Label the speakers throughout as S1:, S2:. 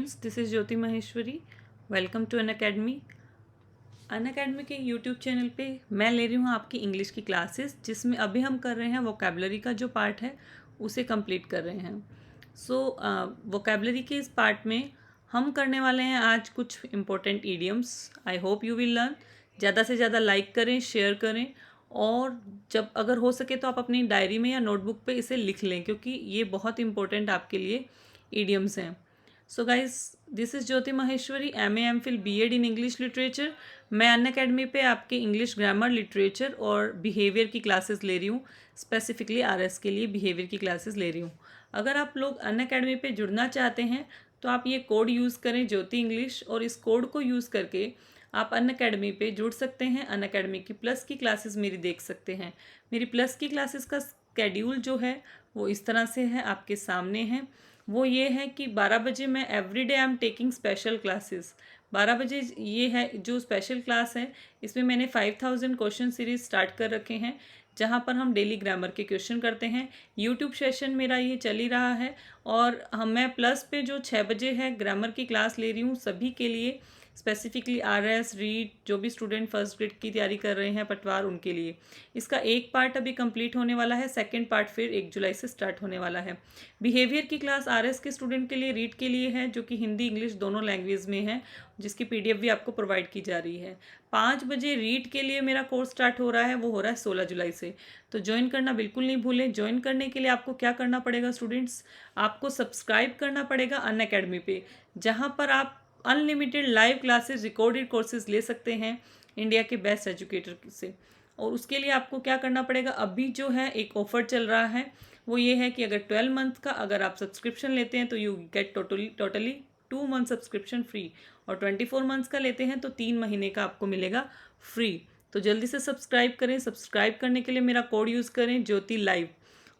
S1: This is Jyoti Maheshwari. Welcome to Unacademy के YouTube channel पे मैं ले रही हूँ आपकी इंग्लिश की क्लासेस, जिसमें अभी हम कर रहे हैं वोकेबलरी का जो पार्ट है उसे कंप्लीट कर रहे हैं। वोकेबलरी के इस पार्ट में हम करने वाले हैं आज कुछ important idioms. I hope you will learn. ज़्यादा से ज़्यादा लाइक करें, शेयर करें, और जब अगर हो सके तो आप अपनी डायरी में या नोटबुक पे इसे लिख लें, क्योंकि ये बहुत इंपॉर्टेंट आपके लिए ईडियम्स हैं। So guys, this is Jyoti Maheshwari, MA MPhil BEd in English literature. मैं अनअकैडमी पे आपके इंग्लिश ग्रामर, लिटरेचर और बिहेवियर की क्लासेस ले रही हूँ। स्पेसिफिकली RS के लिए बिहेवियर की क्लासेस ले रही हूँ। अगर आप लोग अनअकैडमी पे जुड़ना चाहते हैं तो आप ये कोड यूज़ करें, ज्योति इंग्लिश, और इस कोड को यूज़ करके आप अनअकैडमी पे जुड़ सकते हैं। अनअकैडमी की प्लस की क्लासेस मेरी देख सकते हैं। मेरी प्लस की क्लासेस का स्केड्यूल जो है वो इस तरह से है, आपके सामने है। वो ये है कि 12 बजे मैं everyday I am taking special classes. 12 बजे ये है जो स्पेशल क्लास है, इसमें मैंने 5000 क्वेश्चन सीरीज स्टार्ट कर रखे हैं, जहाँ पर हम डेली ग्रामर के क्वेश्चन करते हैं। यूट्यूब सेशन मेरा ये चल ही रहा है, और मैं प्लस पे जो 6 बजे है ग्रामर की क्लास ले रही हूँ सभी के लिए, स्पेसिफिकली RS रीड, जो भी स्टूडेंट फर्स्ट ग्रेड की तैयारी कर रहे हैं, पटवार, उनके लिए। इसका एक पार्ट अभी कंप्लीट होने वाला है, सेकंड पार्ट फिर 1 जुलाई से स्टार्ट होने वाला है। बिहेवियर की क्लास RS के स्टूडेंट के लिए, रीड के लिए है, जो कि हिंदी इंग्लिश दोनों लैंग्वेज में है, जिसकी PDF भी आपको प्रोवाइड की जा रही है। 5 बजे रीड के लिए मेरा कोर्स स्टार्ट हो रहा है, वो हो रहा है 16 जुलाई से। तो ज्वाइन करना बिल्कुल नहीं भूलें। ज्वाइन करने के लिए आपको क्या करना पड़ेगा स्टूडेंट्स, आपको सब्सक्राइब करना पड़ेगा अनअकैडमी पे, जहाँ पर आप unlimited live classes, recorded courses ले सकते हैं इंडिया के बेस्ट एजुकेटर से। और उसके लिए आपको क्या करना पड़ेगा, अभी जो है एक ऑफर चल रहा है, वो ये है कि अगर 12 मंथ का अगर आप सब्सक्रिप्शन लेते हैं तो you get totally 2 month subscription free, और 24 मंथ्स का लेते हैं तो 3 महीने का आपको मिलेगा फ्री। तो जल्दी से सब्सक्राइब करें। सब्सक्राइब करने के लिए मेरा कोड यूज़ करें, ज्योति लाइव।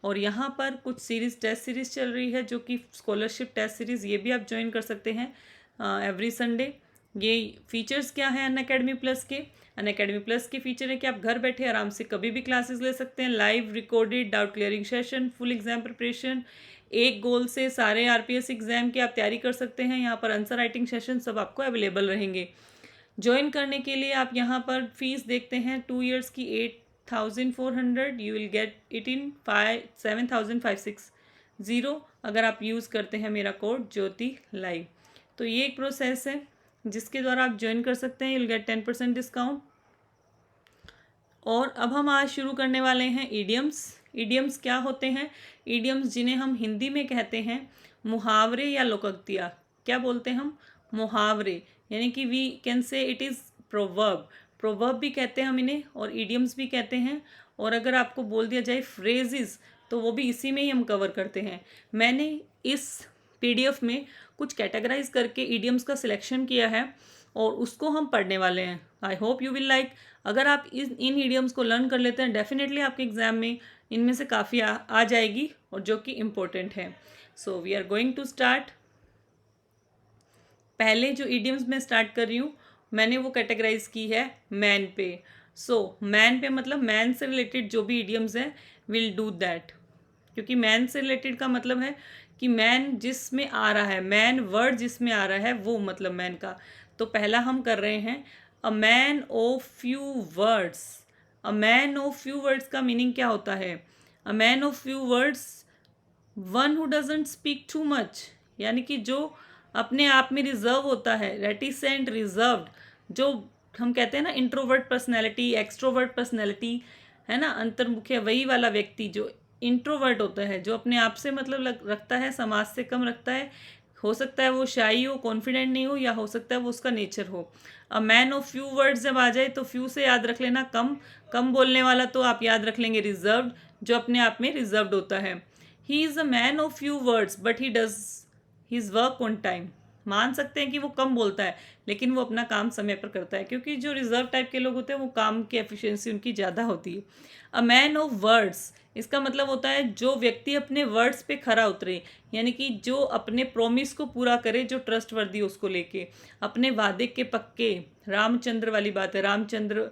S1: और यहाँ पर कुछ सीरीज़, टेस्ट सीरीज़ चल रही है, जो कि स्कॉलरशिप टेस्ट सीरीज़, ये भी आप ज्वाइन कर सकते हैं एवरी संडे। ये फीचर्स क्या है अनअकैडमी प्लस के? अनअकैडमी प्लस के फीचर है कि आप घर बैठे आराम से कभी भी क्लासेस ले सकते हैं, live recorded, doubt clearing session, full exam preparation. एक गोल से सारे RPS एग्जाम की आप तैयारी कर सकते हैं। यहाँ पर आंसर राइटिंग सेशन सब आपको अवेलेबल रहेंगे। ज्वाइन करने के लिए आप यहाँ पर फीस देखते हैं, 2 ईयर्स की 8400, you will get it in 7560 अगर आप यूज़ करते हैं मेरा कोड ज्योति लाइव। तो ये एक प्रोसेस है जिसके द्वारा आप ज्वाइन कर सकते हैं, यू विल गेट 10% डिस्काउंट। और अब हम आज शुरू करने वाले हैं ईडियम्स। ईडियम्स क्या होते हैं? ईडियम्स, जिन्हें हम हिंदी में कहते हैं मुहावरे या लोकोक्तियाँ। क्या बोलते हैं हम? मुहावरे, यानी कि we can say it is proverb. Proverb भी कहते हैं हम इन्हें, और ईडियम्स भी कहते हैं। और अगर आपको बोल दिया जाए फ्रेजेस, तो वो भी इसी में ही हम कवर करते हैं। मैंने इस PDF में कुछ कैटेगराइज करके ईडियम्स का सिलेक्शन किया है, और उसको हम पढ़ने वाले हैं। I hope you will like. अगर आप इन ईडियम्स को लर्न कर लेते हैं, डेफिनेटली आपके एग्जाम में इनमें से काफ़ी आ जाएगी, और जो कि इम्पोर्टेंट है। So we are going to start. पहले जो ईडियम्स मैं स्टार्ट कर रही हूँ, मैंने वो कैटेगराइज की है मैन पे। मैन पे मतलब मैन से रिलेटेड जो भी ईडियम्स हैं, विल डू दैट। क्योंकि मैन से रिलेटेड का मतलब है कि मैन जिसमें आ रहा है, मैन वर्ड जिसमें आ रहा है, वो मतलब मैन का। तो पहला हम कर रहे हैं अ man of few words. A man of few words का मीनिंग क्या होता है? A man of few words, one who doesn't speak too much, यानी कि जो अपने आप में रिजर्व होता है, रेटिसेंट, रिजर्व्ड, जो हम कहते हैं ना इंट्रोवर्ट पर्सनैलिटी, एक्सट्रोवर्ट पर्सनैलिटी, है ना, अंतर्मुखी, वही वाला व्यक्ति जो इंट्रोवर्ट होता है, जो अपने आप से मतलब रखता है, समाज से कम रखता है। हो सकता है वो शाई हो, कॉन्फिडेंट नहीं हो, या हो सकता है वो उसका नेचर हो। अ मैन ऑफ फ्यू वर्ड्स जब आ जाए तो फ्यू से याद रख लेना कम, कम बोलने वाला, तो आप याद रख लेंगे रिजर्व्ड, जो अपने आप में रिजर्व्ड होता है। He is a man of few words but he does his work on time. मान सकते हैं कि वो कम बोलता है, लेकिन वो अपना काम समय पर करता है, क्योंकि जो रिजर्व टाइप के लोग होते हैं वो काम की एफिशिएंसी उनकी ज़्यादा होती है। अ मैन ऑफ वर्ड्स, इसका मतलब होता है जो व्यक्ति अपने वर्ड्स पे खरा उतरे, यानी कि जो अपने प्रॉमिस को पूरा करे, जो ट्रस्टवर्दी है उसको लेके, अपने वादे के पक्के। रामचंद्र वाली बात है, रामचंद्र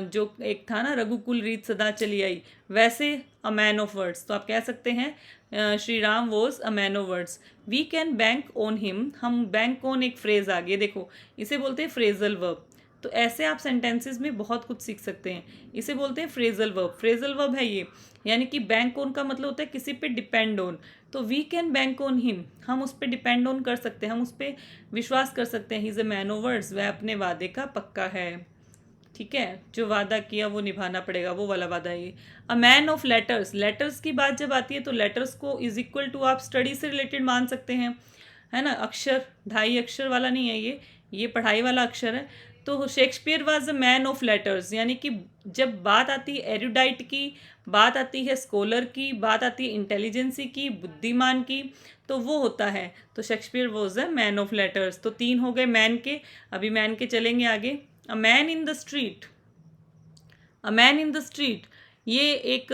S1: जो एक था ना, रघुकुल रीत सदा चली आई, वैसे अ मैन ऑफ वर्ड्स। तो आप कह सकते हैं Shri Ram was a man of words. We can bank on him, हम बैंक ऑन एक फ्रेज आ गई, देखो इसे बोलते हैं फ्रेजल वर्ब। तो ऐसे आप सेंटेंसेस में बहुत कुछ सीख सकते हैं। इसे बोलते हैं फ्रेजल वर्ब, फ्रेजल वर्ब है ये, यानी कि बैंक ऑन का मतलब होता है किसी पे डिपेंड ऑन। तो we can bank on him, हम उस पर डिपेंड ऑन कर सकते हैं, हम उस पर विश्वास कर सकते हैं। He is a man of words, वह अपने वादे का पक्का है। ठीक है, जो वादा किया वो निभाना पड़ेगा, वो वाला वादा है ये। अ मैन ऑफ लेटर्स, लेटर्स की बात जब आती है तो लेटर्स को इज इक्वल टू आप स्टडी से रिलेटेड मान सकते हैं, है ना। अक्षर, ढाई अक्षर वाला नहीं है ये पढ़ाई वाला अक्षर है। तो Shakespeare was a man of letters, यानी कि जब बात आती है एरुडाइट की, बात आती है स्कॉलर की, बात आती है इंटेलिजेंसी की, बुद्धिमान की, तो वो होता है। तो Shakespeare was a man of letters. तो 3 हो गए मैन के, अभी मैन के चलेंगे आगे। A man in the street, a man in the street, ये एक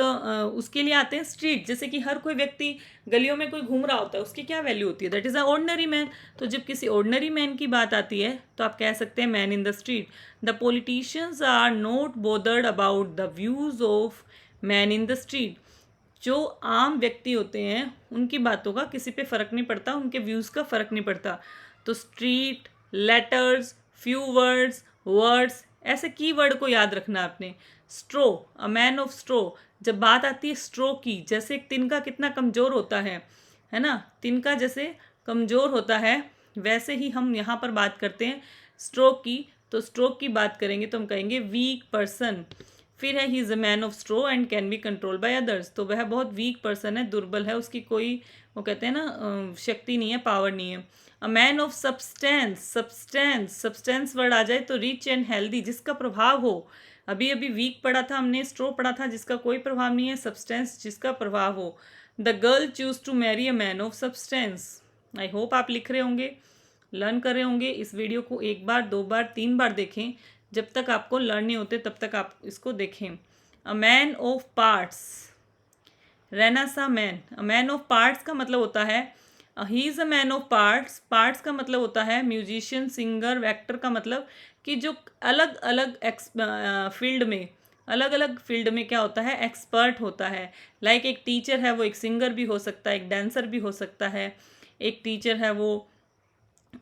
S1: उसके लिए आते हैं स्ट्रीट, जैसे कि हर कोई व्यक्ति गलियों में कोई घूम रहा होता है, उसकी क्या वैल्यू होती है, that is a ordinary man. तो जब किसी ऑर्डिनरी मैन की बात आती है तो आप कह सकते हैं man in the street. The politicians are not bothered about the views of man in the street, जो आम व्यक्ति होते हैं उनकी बातों का किसी पे फ़र्क नहीं पड़ता, उनके व्यूज़ का फ़र्क नहीं पड़ता। तो street, letters, few words, words, ऐसे की वर्ड को याद रखना आपने। स्ट्रो, अ मैन ऑफ स्ट्रो, जब बात आती है स्ट्रो की, जैसे एक तिनका कितना कमज़ोर होता है ना, तिनका जैसे कमज़ोर होता है, वैसे ही हम यहाँ पर बात करते हैं स्ट्रोक की। तो स्ट्रोक की बात करेंगे तो हम कहेंगे वीक पर्सन। फिर है he is a man of straw and can be control by others, तो वह बहुत वीक पर्सन है, दुर्बल है, उसकी कोई, वो कहते हैं ना शक्ति नहीं है, पावर नहीं है। A man of substance, substance, substance word आ जाए तो रिच एंड हेल्दी, जिसका प्रभाव हो। अभी अभी वीक पढ़ा था हमने, स्ट्रो पढ़ा था जिसका कोई प्रभाव नहीं है, सब्सटेंस जिसका प्रभाव हो। The girl choose to marry a man of substance. I hope आप लिख रहे होंगे, लर्न कर रहे होंगे। इस वीडियो को 1 बार 2 बार 3 बार देखें, जब तक आपको लर्न नहीं होते तब तक आप इसको देखें। A man of parts, renaissance man, a man of parts का मतलब होता है, he is a man of parts, parts का मतलब होता है म्यूजिशियन, सिंगर, एक्टर का मतलब कि जो अलग अलग फील्ड में, अलग अलग फील्ड में क्या होता है, एक्सपर्ट होता है। लाइक एक टीचर है वो एक सिंगर भी हो सकता है, एक डांसर भी हो सकता है, एक टीचर है वो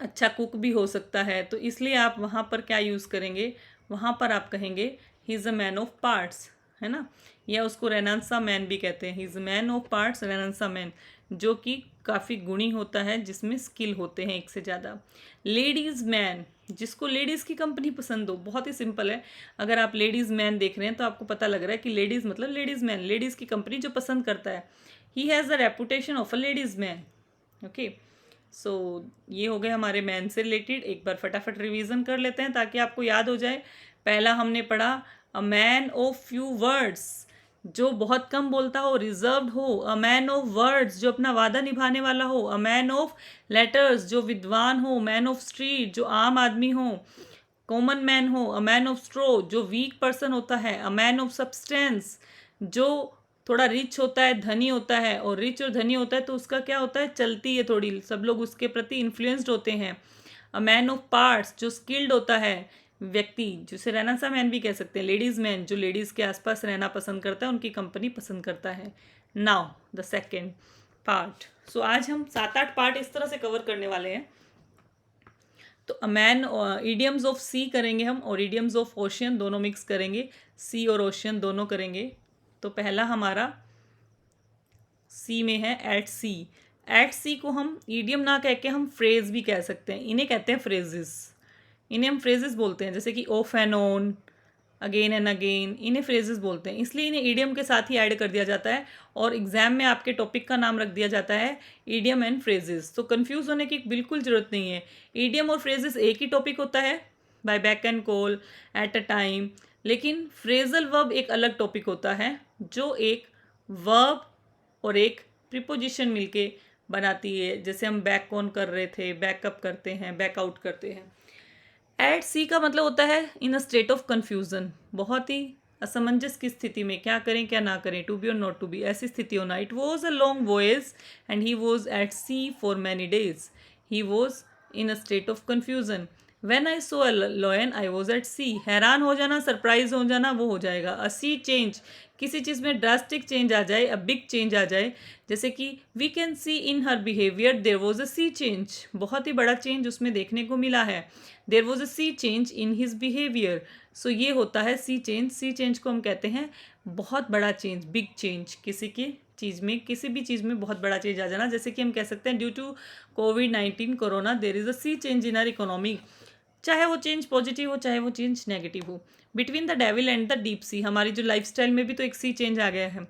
S1: अच्छा कुक भी हो सकता है। तो इसलिए आप वहाँ पर क्या यूज़ करेंगे, वहाँ पर आप कहेंगे he is a man of parts, है ना, या उसको रेनांसा मैन भी कहते हैं। He is man of parts, renaissance man, जो कि काफ़ी गुणी होता है, जिसमें स्किल होते हैं एक से ज़्यादा। लेडीज़ मैन, जिसको लेडीज़ की कंपनी पसंद हो, बहुत ही सिंपल है। अगर आप लेडीज़ मैन देख रहे हैं तो आपको पता लग रहा है कि लेडीज़ मतलब लेडीज़ मैन, लेडीज़ की कंपनी जो पसंद करता है। He has the reputation of a ladies man. Okay, so ये हो गए हमारे मैन से रिलेटेड। एक बार फटाफट रिवीजन कर लेते हैं ताकि आपको याद हो जाए। पहला हमने पढ़ा अ मैन ऑफ फ्यू वर्ड्स, जो बहुत कम बोलता हो, रिजर्व्ड हो। अ मैन ऑफ वर्ड्स, जो अपना वादा निभाने वाला हो। अ मैन ऑफ लेटर्स, जो विद्वान हो। मैन ऑफ स्ट्रीट, जो आम आदमी हो, कॉमन मैन हो। अ मैन ऑफ स्ट्रो, जो वीक पर्सन होता है। अ मैन ऑफ सब्सटेंस, जो थोड़ा रिच होता है, धनी होता है, और रिच और धनी होता है तो उसका क्या होता है, चलती है थोड़ी, सब लोग उसके प्रति इन्फ्लुएंस्ड होते हैं। अ मैन ऑफ पार्ट्स, जो स्किल्ड होता है व्यक्ति, जिसे रहना सा मैन भी कह सकते हैं। लेडीज़ मैन, जो लेडीज़ के आसपास रहना पसंद करता है, उनकी कंपनी पसंद करता है। Now the second part. So आज हम 7-8 पार्ट इस तरह से कवर करने वाले हैं। तो अ मैन, ईडियम्स ऑफ सी करेंगे हम, और ईडियम्स ऑफ ओशियन, दोनों मिक्स करेंगे, सी और ओशियन दोनों करेंगे। तो पहला हमारा सी में है एट सी। एट सी को हम ईडियम ना कह के हम फ्रेज भी कह सकते हैं, इन्हें कहते हैं फ्रेजेस। इन्हें हम फ्रेजेस बोलते हैं, जैसे कि of and on, again and again, इन्हें फ्रेजेस बोलते हैं। इसलिए इन्हें ईडियम के साथ ही ऐड कर दिया जाता है, और एग्जाम में आपके टॉपिक का नाम रख दिया जाता है ईडियम एंड फ्रेजेस। तो कंफ्यूज होने की बिल्कुल ज़रूरत नहीं है। ईडियम और फ्रेजेस एक ही टॉपिक होता है, buy back and call, at a time. लेकिन फ्रेजल वर्ब एक अलग टॉपिक होता है, जो एक वर्ब और एक प्रीपोजिशन मिलके बनाती है। जैसे हम बैक ऑन कर रहे थे, बैकअप करते हैं, बैकआउट करते हैं। एट सी का मतलब होता है इन अ स्टेट ऑफ कन्फ्यूज़न, बहुत ही असमंजस की स्थिति में, क्या करें क्या ना करें, टू बी और नॉट टू बी, ऐसी स्थिति होना। It was a long voyage and he was at sea for many days. He was in a state of confusion. When I saw a lion I was at sea, हैरान हो जाना, surprise हो जाना, वो हो जाएगा। अ सी चेंज, किसी चीज़ में ड्रास्टिक चेंज आ जाए, अ बिग चेंज आ जाए, जैसे कि we can see in her behaviour there was a sea change, बहुत ही बड़ा चेंज उसमें देखने को मिला है। There was a sea change in his behaviour, so ये होता है सी चेंज। सी चेंज को हम कहते हैं बहुत बड़ा चेंज, बिग चेंज, किसी की चीज़ में, किसी भी चीज़ में बहुत बड़ा चेंज आ जाना। जैसे कि हम कह सकते हैं ड्यू टू कोविड-19 corona there is a sea change in our economy, चाहे वो चेंज पॉजिटिव हो चाहे वो चेंज नेगेटिव हो। Between the devil and the deep sea, हमारी जो लाइफस्टाइल में भी तो एक सी चेंज आ गया है।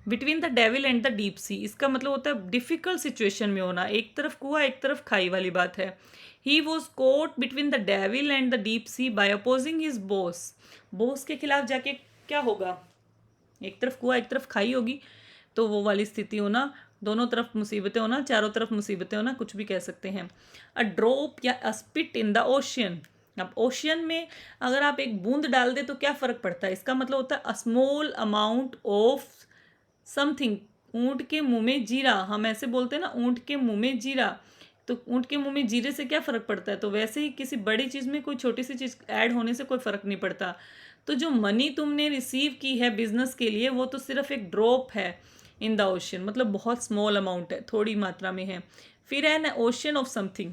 S1: Between the devil and the deep सी, इसका मतलब होता है डिफिकल्ट सिचुएशन में होना, एक तरफ कुआं एक तरफ खाई वाली बात है। He was caught between the devil and the deep sea by opposing his boss, boss के खिलाफ जाके क्या होगा, एक तरफ कुआं एक तरफ खाई होगी, तो वो वाली स्थिति होना, दोनों तरफ मुसीबतें होना, चारों तरफ मुसीबतें होना, कुछ भी कह सकते हैं। अ ड्रॉप या अ स्पिट इन द ओशियन, अब ओशियन में अगर आप एक बूंद डाल दे तो क्या फ़र्क पड़ता है, इसका मतलब होता है a small amount of something. ऊँट के मुंह में जीरा, हम ऐसे बोलते हैं ना, ऊँट के मुंह में जीरा, तो ऊँट के मुंह में जीरे से क्या फ़र्क पड़ता है, तो वैसे ही किसी बड़ी चीज़ में कोई छोटी सी चीज़ ऐड होने से कोई फ़र्क नहीं पड़ता। तो जो मनी तुमने रिसीव की है बिजनेस के लिए, वो तो सिर्फ एक ड्रॉप है इन द ओशन, मतलब बहुत स्मॉल अमाउंट है, थोड़ी मात्रा में है। फिर N ocean of something,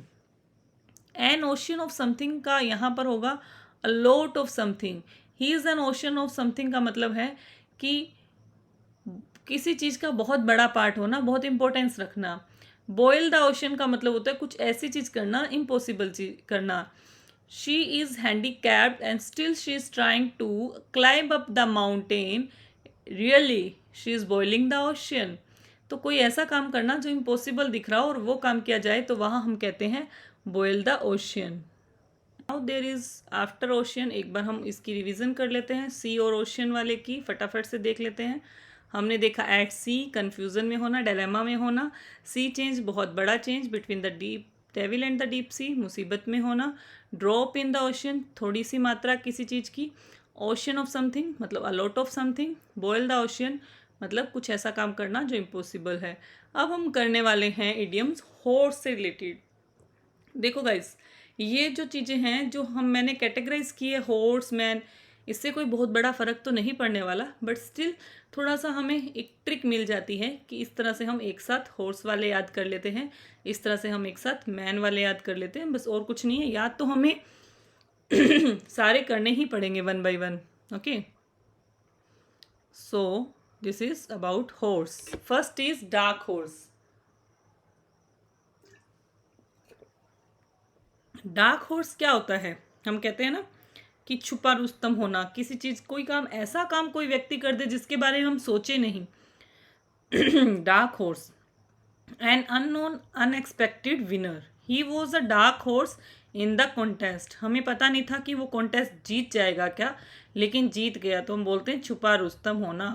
S1: N ocean of something का यहाँ पर होगा अ lot of something. He is an ocean of something का मतलब है कि किसी चीज़ का बहुत बड़ा पार्ट होना, बहुत इंपॉर्टेंस रखना। बॉयल द ओशन का मतलब होता है कुछ ऐसी चीज़ करना, इम्पॉसिबल चीज करना। She is handicapped and still she is trying to climb up the mountain, really she is boiling the ocean. तो कोई ऐसा काम करना जो इम्पॉसिबल दिख रहा हो और वो काम किया जाए, तो वहाँ हम कहते हैं boil the ocean. Now there is after ocean, एक बार हम इसकी रिवीजन कर लेते हैं, सी और ओशियन वाले की फटाफट से देख लेते हैं। हमने देखा एट सी, कन्फ्यूज़न में होना, डायलेमा में होना। सी चेंज, बहुत बड़ा change, between the deep devil and the deep सी, मुसीबत में होना। ड्रॉप इन द ओशियन, थोड़ी सी मात्रा किसी चीज़ की। ओशियन ऑफ समथिंग मतलब a lot of something. Boil the ocean मतलब कुछ ऐसा काम करना जो इम्पॉसिबल है। अब हम करने वाले हैं इडियम्स हॉर्स से रिलेटेड। देखो गाइस, ये जो चीज़ें हैं जो मैंने कैटेगराइज की है, हॉर्स मैन, इससे कोई बहुत बड़ा फ़र्क तो नहीं पड़ने वाला, बट स्टिल थोड़ा सा हमें एक ट्रिक मिल जाती है कि इस तरह से हम एक साथ हॉर्स वाले याद कर लेते हैं, इस तरह से हम एक साथ मैन वाले याद कर लेते हैं, बस और कुछ नहीं है। याद तो हमें सारे करने ही पड़ेंगे one by one. Okay, so this is about horse. First is dark horse. Dark horse क्या होता है, हम कहते हैं ना कि छुपा रुस्तम होना, किसी चीज़, कोई काम, ऐसा काम कोई व्यक्ति कर दे जिसके बारे में हम सोचे नहीं। Dark horse, an unknown unexpected winner, he was a dark horse in the contest, हमें पता नहीं था कि वो कॉन्टेस्ट जीत जाएगा क्या, लेकिन जीत गया, तो हम बोलते हैं छुपा रुस्तम होना।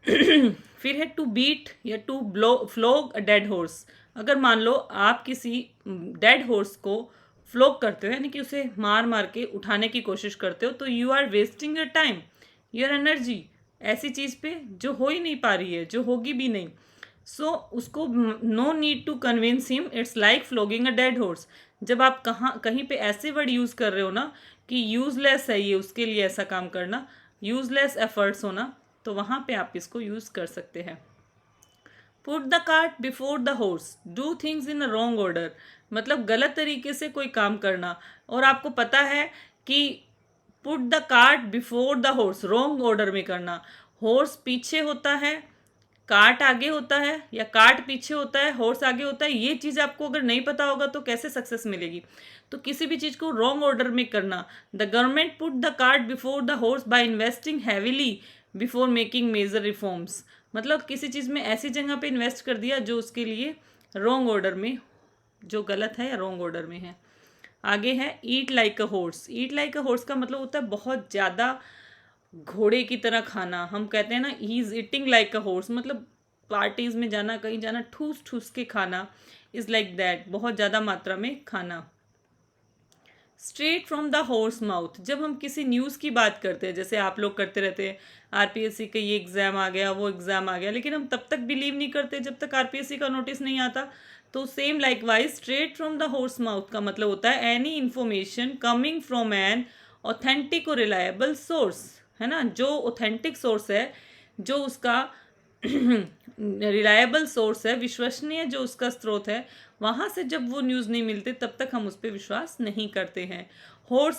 S1: फिर है टू बीट या टू फ्लोग अ डेड हॉर्स, अगर मान लो आप किसी डेड हॉर्स को फ्लोग करते हो, यानी कि उसे मार मार के उठाने की कोशिश करते हो, तो you are wasting your time, your energy, ऐसी चीज़ पे जो हो ही नहीं पा रही है, जो होगी भी नहीं। सो उसको no need to convince him, it's like flogging a dead horse. जब आप कहीं पे ऐसे वर्ड यूज़ कर रहे हो ना कि यूजलेस है ये, उसके लिए ऐसा काम करना, यूजलेस एफर्ट्स होना, तो वहाँ पे आप इसको यूज़ कर सकते हैं। Put the cart before the horse, do things in a wrong order, मतलब गलत तरीके से कोई काम करना, और आपको पता है कि put the cart before the horse wrong order में करना, हॉर्स पीछे होता है, कार्ट आगे होता है, या कार्ट पीछे होता है, हॉर्स आगे होता है, ये चीज़ आपको अगर नहीं पता होगा तो कैसे सक्सेस मिलेगी। तो किसी भी चीज़ को रॉन्ग ऑर्डर में करना। The government put the cart before the horse by investing heavily before making major reforms, मतलब किसी चीज़ में ऐसी जगह पे इन्वेस्ट कर दिया जो उसके लिए रॉन्ग ऑर्डर में, जो गलत है या रॉन्ग ऑर्डर में है। आगे है ईट like a horse. Eat like a horse का मतलब होता है बहुत ज़्यादा घोड़े की तरह खाना, हम कहते हैं ना he is eating like a horse, मतलब पार्टीज़ में जाना, कहीं जाना, ठूस ठूस के खाना, इज़ लाइक दैट, बहुत ज़्यादा मात्रा में खाना। Straight from the horse mouth, जब हम किसी न्यूज़ की बात करते हैं, जैसे आप लोग करते रहते हैं आरपीएससी का ये एग्ज़ाम आ गया, वो एग्ज़ाम आ गया, लेकिन हम तब तक बिलीव नहीं करते जब तक आरपीएससी का नोटिस नहीं आता, तो same likewise straight from the horse mouth का मतलब होता है any information coming from an authentic और रिलायबल सोर्स, है ना, जो ऑथेंटिक सोर्स है, जो उसका रिलायबल सोर्स है, विश्वसनीय जो उसका स्रोत है, वहाँ से जब वो न्यूज़ नहीं मिलते तब तक हम उस पर विश्वास नहीं करते हैं। हॉर्स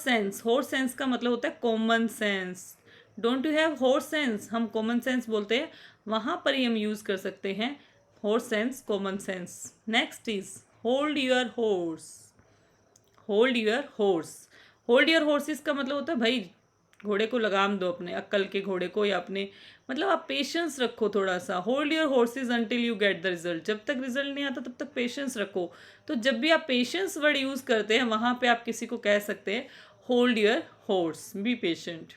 S1: सेंस का मतलब होता है common sense. Don't you have horse sense, हम कॉमन सेंस बोलते हैं, वहाँ पर ही हम यूज़ कर सकते हैं horse sense, common sense. Next is hold your horse. Hold your horse, hold your horses का मतलब होता है भाई घोड़े को लगाम दो, अपने अक्ल के घोड़े को, या अपने मतलब आप पेशेंस रखो थोड़ा सा। Hold your horses until you get the result, जब तक रिजल्ट नहीं आता तब तक पेशेंस रखो। तो जब भी आप पेशेंस वर्ड यूज़ करते हैं वहाँ पे आप किसी को कह सकते हैं hold your horse, be patient.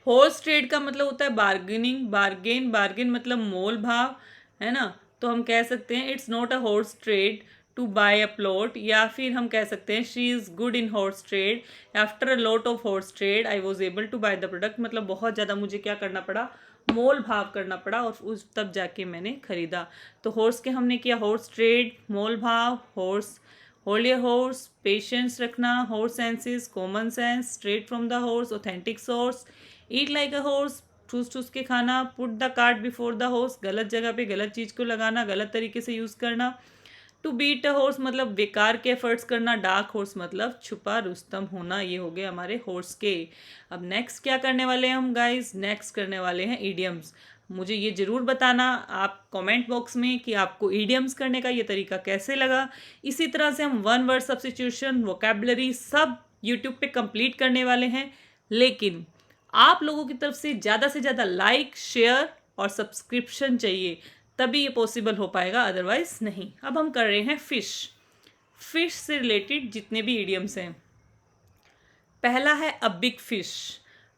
S1: Horse trade का मतलब होता है बार्गेनिंग, बार्गेन मतलब मोल भाव, है ना। तो हम कह सकते हैं it's not a horse trade to buy a plot, या फिर हम कह सकते हैं she is good in horse trade, after a lot of horse trade I was able to buy the product, मतलब बहुत ज़्यादा मुझे क्या करना पड़ा, मोल भाव करना पड़ा, और उस तब जाके मैंने खरीदा। तो हॉर्स के हमने किया हॉर्स ट्रेड, मोल भाव, horse, hold your horse, patience रखना, horse senses, common sense, straight from the horse, authentic source, eat like a horse, ठूस ठूस के खाना, put the cart before the horse, गलत जगह पे गलत चीज़ को लगाना, गलत तरीके से यूज़ करना। टू बीट अ हॉर्स मतलब बेकार के एफर्ट्स करना, डार्क हॉर्स मतलब छुपा रुस्तम होना। ये हो गए हमारे हॉर्स के। अब नेक्स्ट क्या करने वाले हैं हम गाइस, नेक्स्ट करने वाले हैं ईडियम्स। मुझे ये ज़रूर बताना आप कमेंट बॉक्स में कि आपको ईडियम्स करने का ये तरीका कैसे लगा। इसी तरह से हम वन वर्ड सब्स्टिट्यूशन, वोकैबुलरी सब यूट्यूब पे कंप्लीट करने वाले हैं, लेकिन आप लोगों की तरफ से ज़्यादा लाइक, शेयर और सब्सक्रिप्शन चाहिए, तभी ये पॉसिबल हो पाएगा, अदरवाइज नहीं। अब हम कर रहे हैं फिश से रिलेटेड जितने भी इडियम्स हैं। पहला है अ बिग फिश।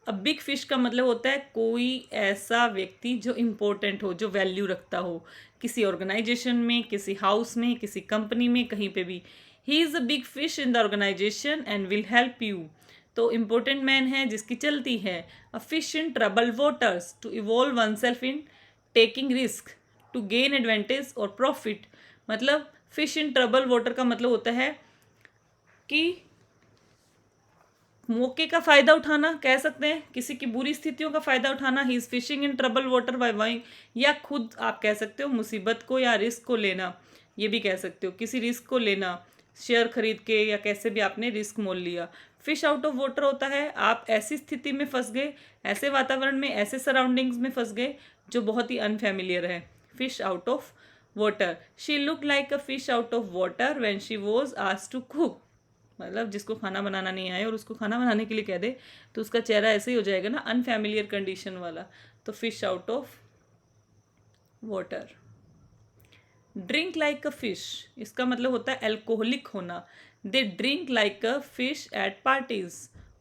S1: अ बिग फिश का मतलब होता है कोई ऐसा व्यक्ति जो इम्पोर्टेंट हो, जो वैल्यू रखता हो किसी ऑर्गेनाइजेशन में, किसी हाउस में, किसी कंपनी में, कहीं पे भी। He is a big fish in the organisation and will help you. तो इम्पोर्टेंट मैन है जिसकी चलती है। A fish in trouble waters, to involve oneself in taking risk, to gain advantage और प्रॉफिट। मतलब फिश इन ट्रबल वाटर का मतलब होता है कि मौके का फ़ायदा उठाना, कह सकते हैं किसी की बुरी स्थितियों का फ़ायदा उठाना। He is fishing in trouble water by buying, या खुद आप कह सकते हो मुसीबत को या रिस्क को लेना, ये भी कह सकते हो किसी रिस्क को लेना, शेयर खरीद के या कैसे भी आपने रिस्क मोल लिया। फिश आउट ऑफ वाटर होता है आप ऐसी स्थिति में फंस गए, ऐसे वातावरण में, ऐसे सराउंडिंग्स में फंस गए जो बहुत ही अनफेमिलियर है। Fish out of water, she look like a fish out of water when she was asked to cook. मतलब जिसको खाना बनाना नहीं आए और उसको खाना बनाने के लिए कह दे तो उसका चेहरा ऐसे ही हो जाएगा ना, अनफैमिलियर कंडीशन वाला। तो fish out of water. Drink like a fish, इसका मतलब होता है एल्कोहलिक होना। They drink like a fish at parties,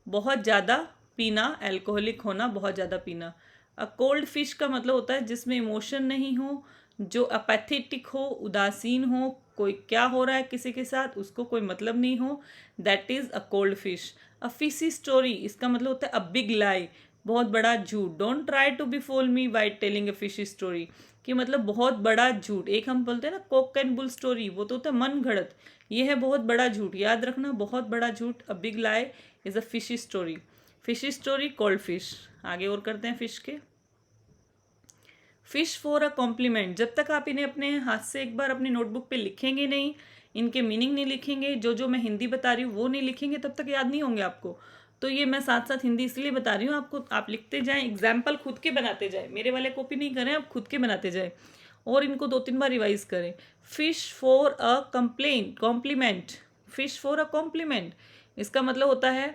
S1: बहुत ज़्यादा पीना, एल्कोहलिक होना, बहुत ज़्यादा पीना। अ कोल्ड फिश का मतलब होता है जिसमें इमोशन नहीं हो, जो अपैथेटिक हो, उदासीन हो, कोई क्या हो रहा है किसी के साथ उसको कोई मतलब नहीं हो, that is a cold fish. A fishy story, इसका मतलब होता है अ बिग लाई, बहुत बड़ा झूठ। Don't try to befool me by telling a fishy story, कि मतलब बहुत बड़ा झूठ। एक हम बोलते हैं ना कॉक एंड बुल स्टोरी, वो तो होता है मन घड़त, ये है बहुत बड़ा झूठ। याद रखना बहुत बड़ा झूठ, a big lie is a fishy story. Fishy story, cold fish. आगे और करते हैं फिश के। फिश फॉर अ कॉम्प्लीमेंट, जब तक आप इन्हें अपने हाथ से एक बार अपनी नोटबुक पे लिखेंगे नहीं, इनके मीनिंग नहीं लिखेंगे, जो मैं हिंदी बता रही हूँ वो नहीं लिखेंगे, तब तक याद नहीं होंगे आपको। तो ये मैं साथ साथ हिंदी इसलिए बता रही हूँ आपको, आप लिखते जाएं, एग्जाम्पल खुद के बनाते जाएं, मेरे वाले कॉपी नहीं करें, आप खुद के बनाते जाएं और इनको 2-3 बार रिवाइज करें। Fish for a complement, fish for a complement, इसका मतलब होता है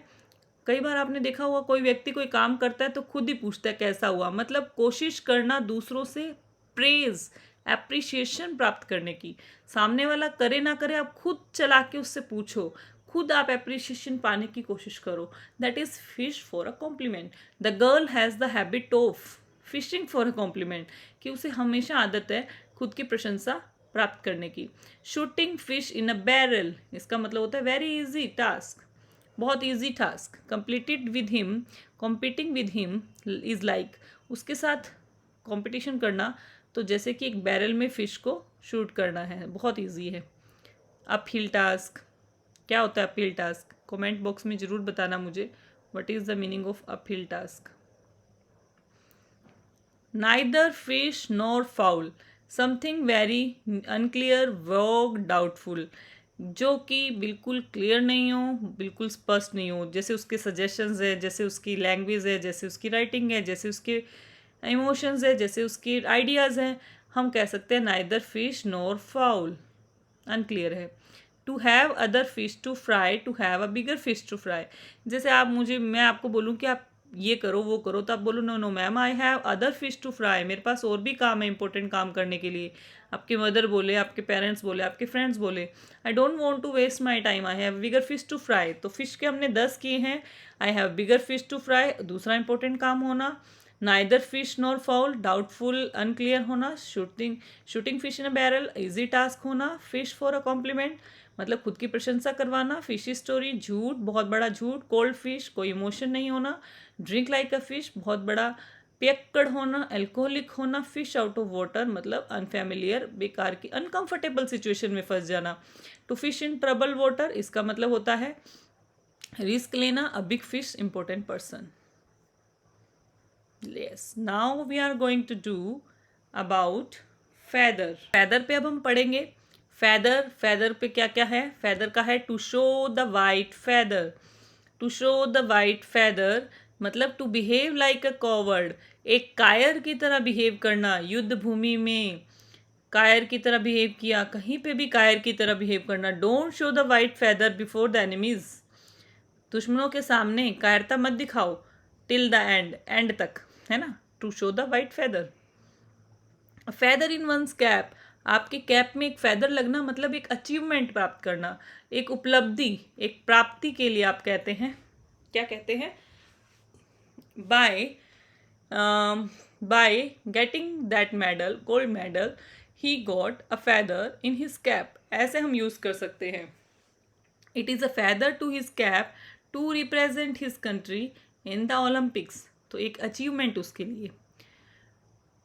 S1: कई बार आपने देखा होगा कोई व्यक्ति कोई काम करता है तो खुद ही पूछता है कैसा हुआ, मतलब कोशिश करना दूसरों से प्रेज, एप्रिशिएशन प्राप्त करने की। सामने वाला करे ना करे, आप खुद चला के उससे पूछो, खुद आप एप्रिशिएशन पाने की कोशिश करो। That is fish for a complement. The girl has the habit of fishing for a complement, कि उसे हमेशा आदत है खुद की प्रशंसा प्राप्त करने की। Shooting fish in a barrel, इसका मतलब होता है वेरी इजी टास्क, बहुत easy task. Completed with him, competing with him is like, उसके साथ कंपटीशन करना तो जैसे कि एक बैरल में फिश को शूट करना है, बहुत ईजी है। अपहिल टास्क, क्या होता है अपहिल टास्क? कमेंट बॉक्स में ज़रूर बताना मुझे what is the meaning of uphill task. Neither fish nor fowl, something very unclear, vague, doubtful, जो कि बिल्कुल क्लियर नहीं हो, बिल्कुल स्पष्ट नहीं हो, जैसे उसके सजेशंस है, जैसे उसकी लैंग्वेज है, जैसे उसकी राइटिंग है, जैसे उसके इमोशंस है, जैसे उसके आइडियाज़ हैं, हम कह सकते हैं neither fish nor fowl, unclear है। To have other fish to fry, to have a bigger fish to fry, जैसे मैं आपको बोलूँ कि आप ये करो वो करो, तो आप बोलो no no ma'am I have other fish to fry, मेरे पास और भी काम है इंपॉर्टेंट काम करने के लिए। आपके मदर बोले, आपके पेरेंट्स बोले, आपके फ्रेंड्स बोले, I don't want to waste my time, I have bigger fish to fry, तो फिश के हमने 10 किए हैं, I have bigger fish to fry दूसरा इंपॉर्टेंट काम होना, neither fish nor fowl doubtful unclear होना, shooting fish in a barrel easy task होना, फिश फॉर अ कॉम्प्लीमेंट मतलब खुद की प्रशंसा करवाना, फिशी स्टोरी झूठ, बहुत बड़ा झूठ, कोल्ड फिश कोई इमोशन नहीं होना, ड्रिंक लाइक अ फिश बहुत बड़ा पियक्कड़ होना, अल्कोहलिक होना, फिश आउट ऑफ वाटर मतलब अनफेमिलियर, बेकार की अनकंफर्टेबल सिचुएशन में फंस जाना, to fish in trouble water इसका मतलब होता है रिस्क लेना, a big fish important person. Yes, now we are going to do about feather. Feather पे अब हम पढ़ेंगे। फेदर पे क्या क्या है? फेदर का है to show the white feather, to show the white feather मतलब to behave like a coward, एक कायर की तरह बिहेव करना, युद्ध भूमि में कायर की तरह बिहेव किया, कहीं पे भी कायर की तरह बिहेव करना, don't show the white feather before the enemies, दुश्मनों के सामने कायरता मत दिखाओ, टिल द एंड तक, है ना, to show the white feather. Feather in one's cap, आपके कैप में एक फेदर लगना मतलब एक अचीवमेंट प्राप्त करना, एक उपलब्धि, एक प्राप्ति के लिए आप कहते हैं, क्या कहते हैं, by by getting that medal, gold medal, he got a feather in his cap, ऐसे हम यूज कर सकते हैं। It is a feather to his cap to represent his country in the Olympics, तो एक अचीवमेंट उसके लिए।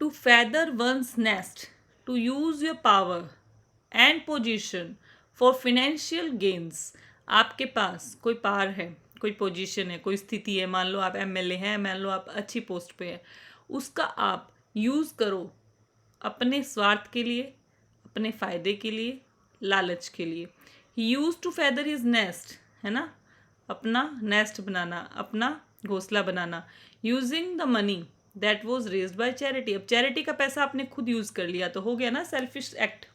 S1: To feather one's nest, to use your power and position for financial gains, आपके पास कोई पावर है, कोई पोजीशन है, कोई स्थिति है, मान लो आप एमएलए हैं, मान लो आप अच्छी पोस्ट पे हैं, उसका आप यूज़ करो अपने स्वार्थ के लिए, अपने फ़ायदे के लिए, लालच के लिए। He used to feather his nest, है ना, अपना नेस्ट बनाना, अपना घोंसला बनाना, using the money that was raised by charity, अब चैरिटी का पैसा आपने खुद यूज कर लिया तो हो गया ना selfish act.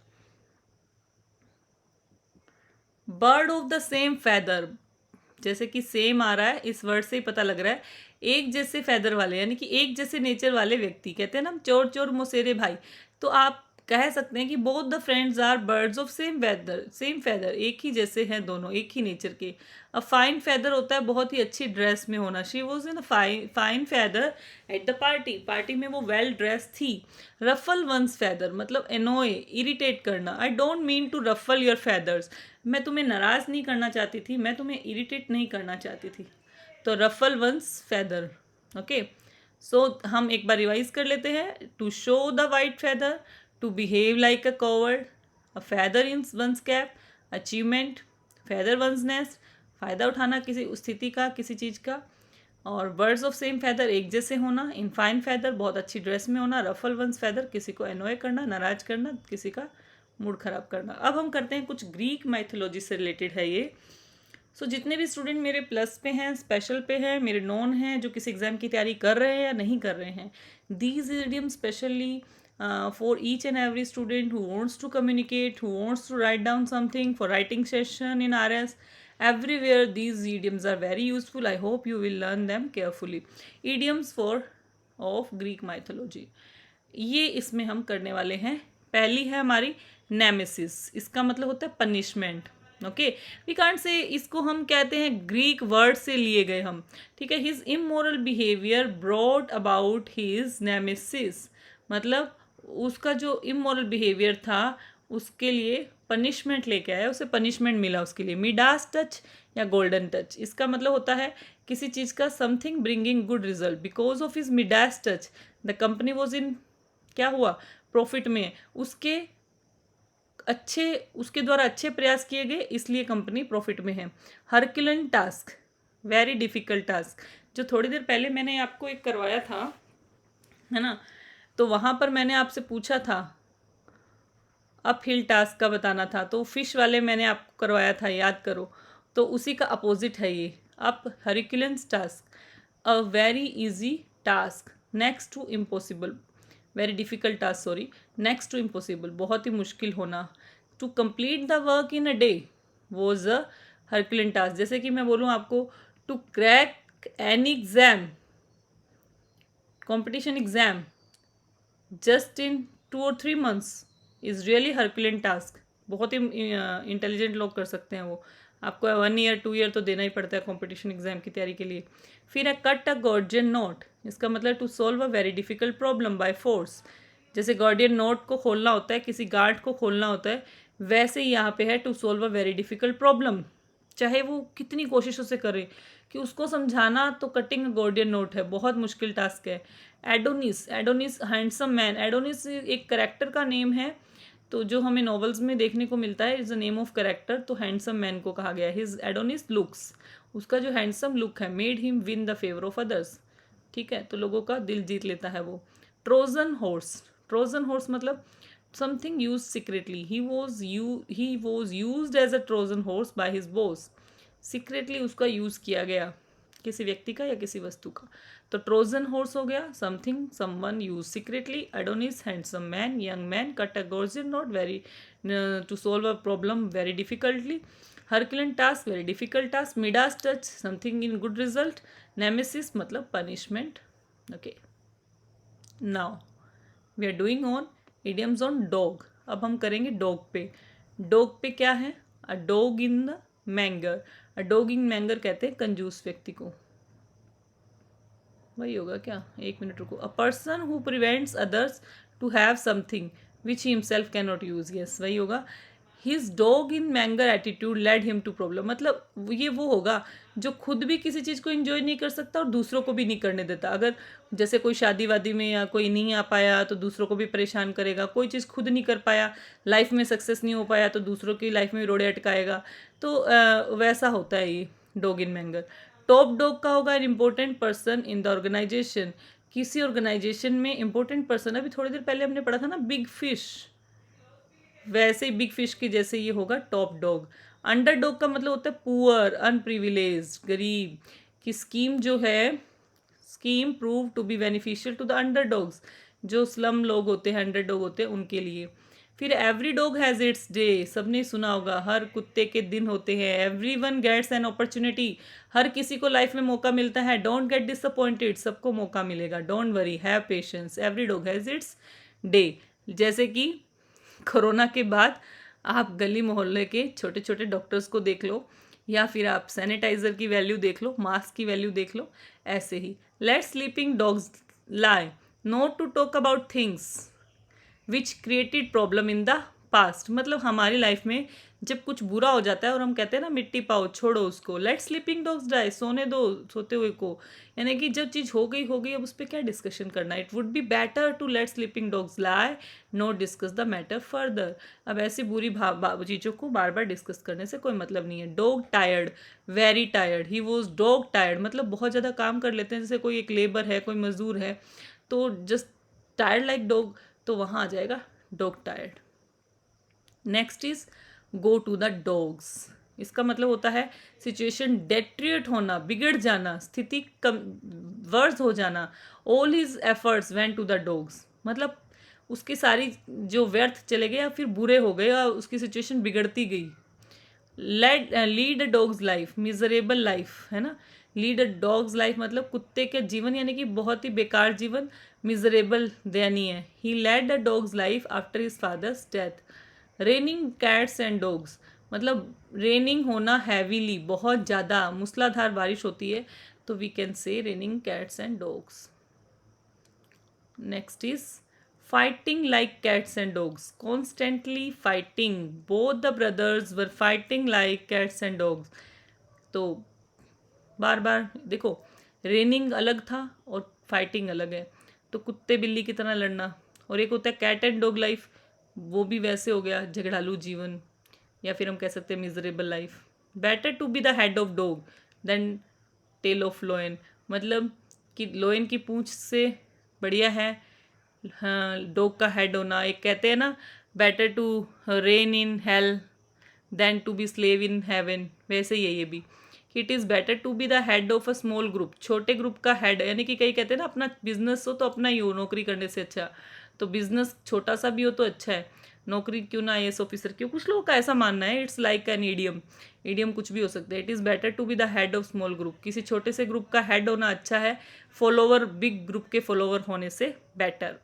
S1: Bird of the same feather, जैसे कि सेम आ रहा है, इस वर्ड से ही पता लग रहा है एक जैसे फेदर वाले, यानी कि एक जैसे नेचर वाले व्यक्ति, कहते हैं ना हम चोर चोर मुसेरे भाई, तो आप कह सकते हैं कि both the friends are birds of same feather, एक ही जैसे हैं दोनों, एक ही नेचर के। अ फाइन फेदर होता है बहुत ही अच्छी ड्रेस में होना, she was in fine feather at the party में वो वेल ड्रेस थी। रफल वंस फेदर मतलब एनोए, इरिटेट करना, I don't mean to ruffle your feathers, मैं तुम्हें नाराज़ नहीं करना चाहती थी, मैं तुम्हें इरिटेट नहीं करना चाहती थी, तो ruffle one's feather. Okay, so हम एक बार रिवाइज कर लेते हैं। To show the white feather, to behave like a coward, a feather in one's cap, achievement, feather one's nest, फ़ायदा उठाना किसी स्थिति का, किसी चीज़ का, और बर्ड्स ऑफ सेम फेदर एक जैसे होना, इन फाइन फेदर बहुत अच्छी ड्रेस में होना, रफल वंस फेदर किसी को एनॉय करना, नाराज करना, किसी का मूड खराब करना। अब हम करते हैं कुछ ग्रीक माइथोलॉजी से रिलेटेड है ये। सो जितने भी स्टूडेंट मेरे प्लस पे हैं, स्पेशल पे हैं, मेरे नॉन हैं, जो किसी एग्जाम की तैयारी कर रहे हैं या नहीं कर रहे हैं, these idiom specially for each and every student who wants to communicate, who wants to write down something for writing session in RS, everywhere these idioms are very useful. I hope you will learn them carefully. Idioms for of Greek mythology, ये इसमें हम करने वाले हैं। पहली है हमारी nemesis, इसका मतलब होता है punishment. Okay, we can't say, इसको हम कहते हैं ग्रीक वर्ड से लिए गए हम, ठीक है। His immoral behaviour brought about his nemesis, मतलब उसका जो इमोरल बिहेवियर था उसके लिए पनिशमेंट लेके आया, उसे पनिशमेंट मिला उसके लिए। मिडास टच या गोल्डन टच, इसका मतलब होता है किसी चीज़ का something bringing good result, because of his Midas touch the company was इन, क्या हुआ, प्रॉफिट में, उसके अच्छे उसके द्वारा अच्छे प्रयास किए गए, इसलिए कंपनी प्रॉफिट में है। हरक्यूलिन टास्क, वेरी डिफिकल्ट टास्क, जो थोड़ी देर पहले मैंने आपको एक करवाया था, है ना, तो वहाँ पर मैंने आपसे पूछा था अप हिल टास्क का बताना था, तो फिश वाले मैंने आपको करवाया था, याद करो, तो उसी का अपोजिट है ये up Herculean task, a very easy task next to impossible, very difficult task sorry, next to impossible, बहुत ही मुश्किल होना। To complete the work in a day was a Herculean task. जैसे कि मैं बोलूँ आपको, to crack any exam, competition exam just in 2 और 3 months is really Herculean task. बहुत ही इंटेलिजेंट लोग कर सकते हैं वो। आपको 1 year 2 year तो देना ही पड़ता है कॉम्पिटिशन एग्जाम की तैयारी के लिए। फिर है कट अ गॉर्जियन नोट, इसका मतलब to solve a very difficult problem by force. जैसे गॉर्डियन नोट को खोलना होता है, किसी गार्ड को खोलना होता है, वैसे ही यहाँ पे है to solve a very difficult problem. चाहे वो कितनी कोशिशों से करे कि उसको समझाना, तो कटिंग गॉर्डियन नोट है, बहुत मुश्किल टास्क है। Adonis, Adonis handsome man, Adonis एक करेक्टर का नेम है, तो जो हमें नॉवेल्स में देखने को मिलता है is the name of character, तो हैंडसम मैन को कहा गया है। हिज एडोनिस लुक्स, उसका जो हैंडसम लुक है, made him win the favour of others. ठीक है, तो लोगों का दिल जीत लेता है वो। ट्रोजन हॉर्स, ट्रोजन हॉर्स मतलब something use secretly, he was use as a Trojan horse by his boss. Secretly उसका यूज किया गया, किसी व्यक्ति का या किसी वस्तु का। तो ट्रोजन हॉर्स हो गया something someone use secretly. Adonis handsome man, young man, cut a Gordian knot very to solve a problem very difficultly. Herculean task very difficult task. Midas touch something in good result. Nemesis मतलब punishment. Okay, now we are doing on idioms on dog. अब हम करेंगे dog पे। Dog पे क्या है? A dog in the manger, a dog in manger कहते हैं कंजूस व्यक्ति को। वही होगा क्या? 1 मिनट रुको। A person who prevents others to have something which he himself can not use, yes वही होगा। His dog in manger attitude led him to problem, मतलब ये वो होगा जो खुद भी किसी चीज़ को एंजॉय नहीं कर सकता और दूसरों को भी नहीं करने देता। अगर जैसे कोई शादी वादी में या कोई नहीं आ पाया तो दूसरों को भी परेशान करेगा, कोई चीज़ खुद नहीं कर पाया, लाइफ में सक्सेस नहीं हो पाया तो दूसरों की लाइफ में भी रोड़े अटकाएगा। तो वैसा होता है ये dog in manger. Top dog का होगा an important person in the organisation, किसी ऑर्गेनाइजेशन में इंपॉर्टेंट पर्सन। अभी थोड़ी देर पहले हमने पढ़ा था ना बिग फिश, वैसे ही बिग फिश की जैसे ये होगा टॉप डॉग। अंडर डॉग का मतलब होता है पुअर, अनप्रिविलेज्ड, गरीब। की स्कीम जो है, scheme prove to be beneficial to the underdogs, जो स्लम लोग होते हैं, अंडर डॉग होते हैं, उनके लिए। फिर every dog has its day, सबने सुना होगा हर कुत्ते के दिन होते हैं। Everyone gets an opportunity, हर किसी को लाइफ में मौका मिलता है। डोंट गेट डिसअपॉइंटेड, सबको मौका मिलेगा। Don't worry, have patience, every dog has its day. जैसे कि कोरोना के बाद आप गली मोहल्ले के छोटे छोटे डॉक्टर्स को देख लो, या फिर आप सैनिटाइज़र की वैल्यू देख लो, मास्क की वैल्यू देख लो। ऐसे ही let sleeping dogs lie, not to talk about things which created problem in the past, मतलब हमारी लाइफ में जब कुछ बुरा हो जाता है और हम कहते हैं ना मिट्टी पाओ, छोड़ो उसको, लेट स्लीपिंग डॉग्स डाई, सोने दो सोते हुए को। यानी कि जब चीज़ हो गई अब उस पर क्या डिस्कशन करना। It would be better to let sleeping dogs lie, not discuss the matter further. अब ऐसी बुरी चीज़ों को बार बार डिस्कस करने से कोई मतलब नहीं है। Dog tired, very tired, he was dog tired, मतलब बहुत ज़्यादा काम कर लेते हैं। जैसे कोई एक लेबर है, कोई मजदूर है, तो जस्ट टायर्ड लाइक डॉग, तो वहाँ आ जाएगा dog tired. Next is go to the dogs, इसका मतलब होता है सिचुएशन डेट्रिएट होना, बिगड़ जाना, स्थिति कम वर्स हो जाना। All his efforts went to the dogs, मतलब उसकी सारी जो व्यर्थ चले गए या फिर बुरे हो गए या उसकी सिचुएशन बिगड़ती गई। Lead a dog's life, miserable life है ना। लीड अ डॉग्स लाइफ मतलब कुत्ते के जीवन, यानी कि बहुत ही बेकार जीवन, मिजरेबल दयनीय है। He led a dog's life after his father's death. Raining cats and dogs, मतलब रेनिंग होना हैवीली, बहुत ज़्यादा मूसलाधार बारिश होती है, तो we can say raining cats and dogs. Next is fighting like cats and dogs, constantly fighting, both the brothers were fighting like cats and dogs। तो बार बार देखो, रेनिंग अलग था और फाइटिंग अलग है, तो कुत्ते बिल्ली की तरह लड़ना, और एक होता है कैट एंड डॉग लाइफ, वो भी वैसे हो गया झगड़ालू जीवन, या फिर हम कह सकते हैं miserable life. Better to be the head of dog than tail of lion, मतलब कि लोयन की पूंछ से बढ़िया है हाँ डॉग का हेड होना। एक कहते हैं ना, better to reign in hell than to be slave in heaven, वैसे ही है ये भी कि it is better to be the head of a small group, छोटे ग्रुप का हेड, यानी कि कई कहते हैं ना अपना बिजनेस हो तो अपना ही हो नौकरी करने से अच्छा, तो बिजनेस छोटा सा भी हो तो अच्छा है, नौकरी क्यों ना आईएएस ऑफिसर क्यों, कुछ लोगों का ऐसा मानना है। It's like an idiom, idiom कुछ भी हो सकता है। It is better to be the head of small group, किसी छोटे से ग्रुप का हेड होना अच्छा है, फॉलोवर बिग ग्रुप के फॉलोवर होने से better.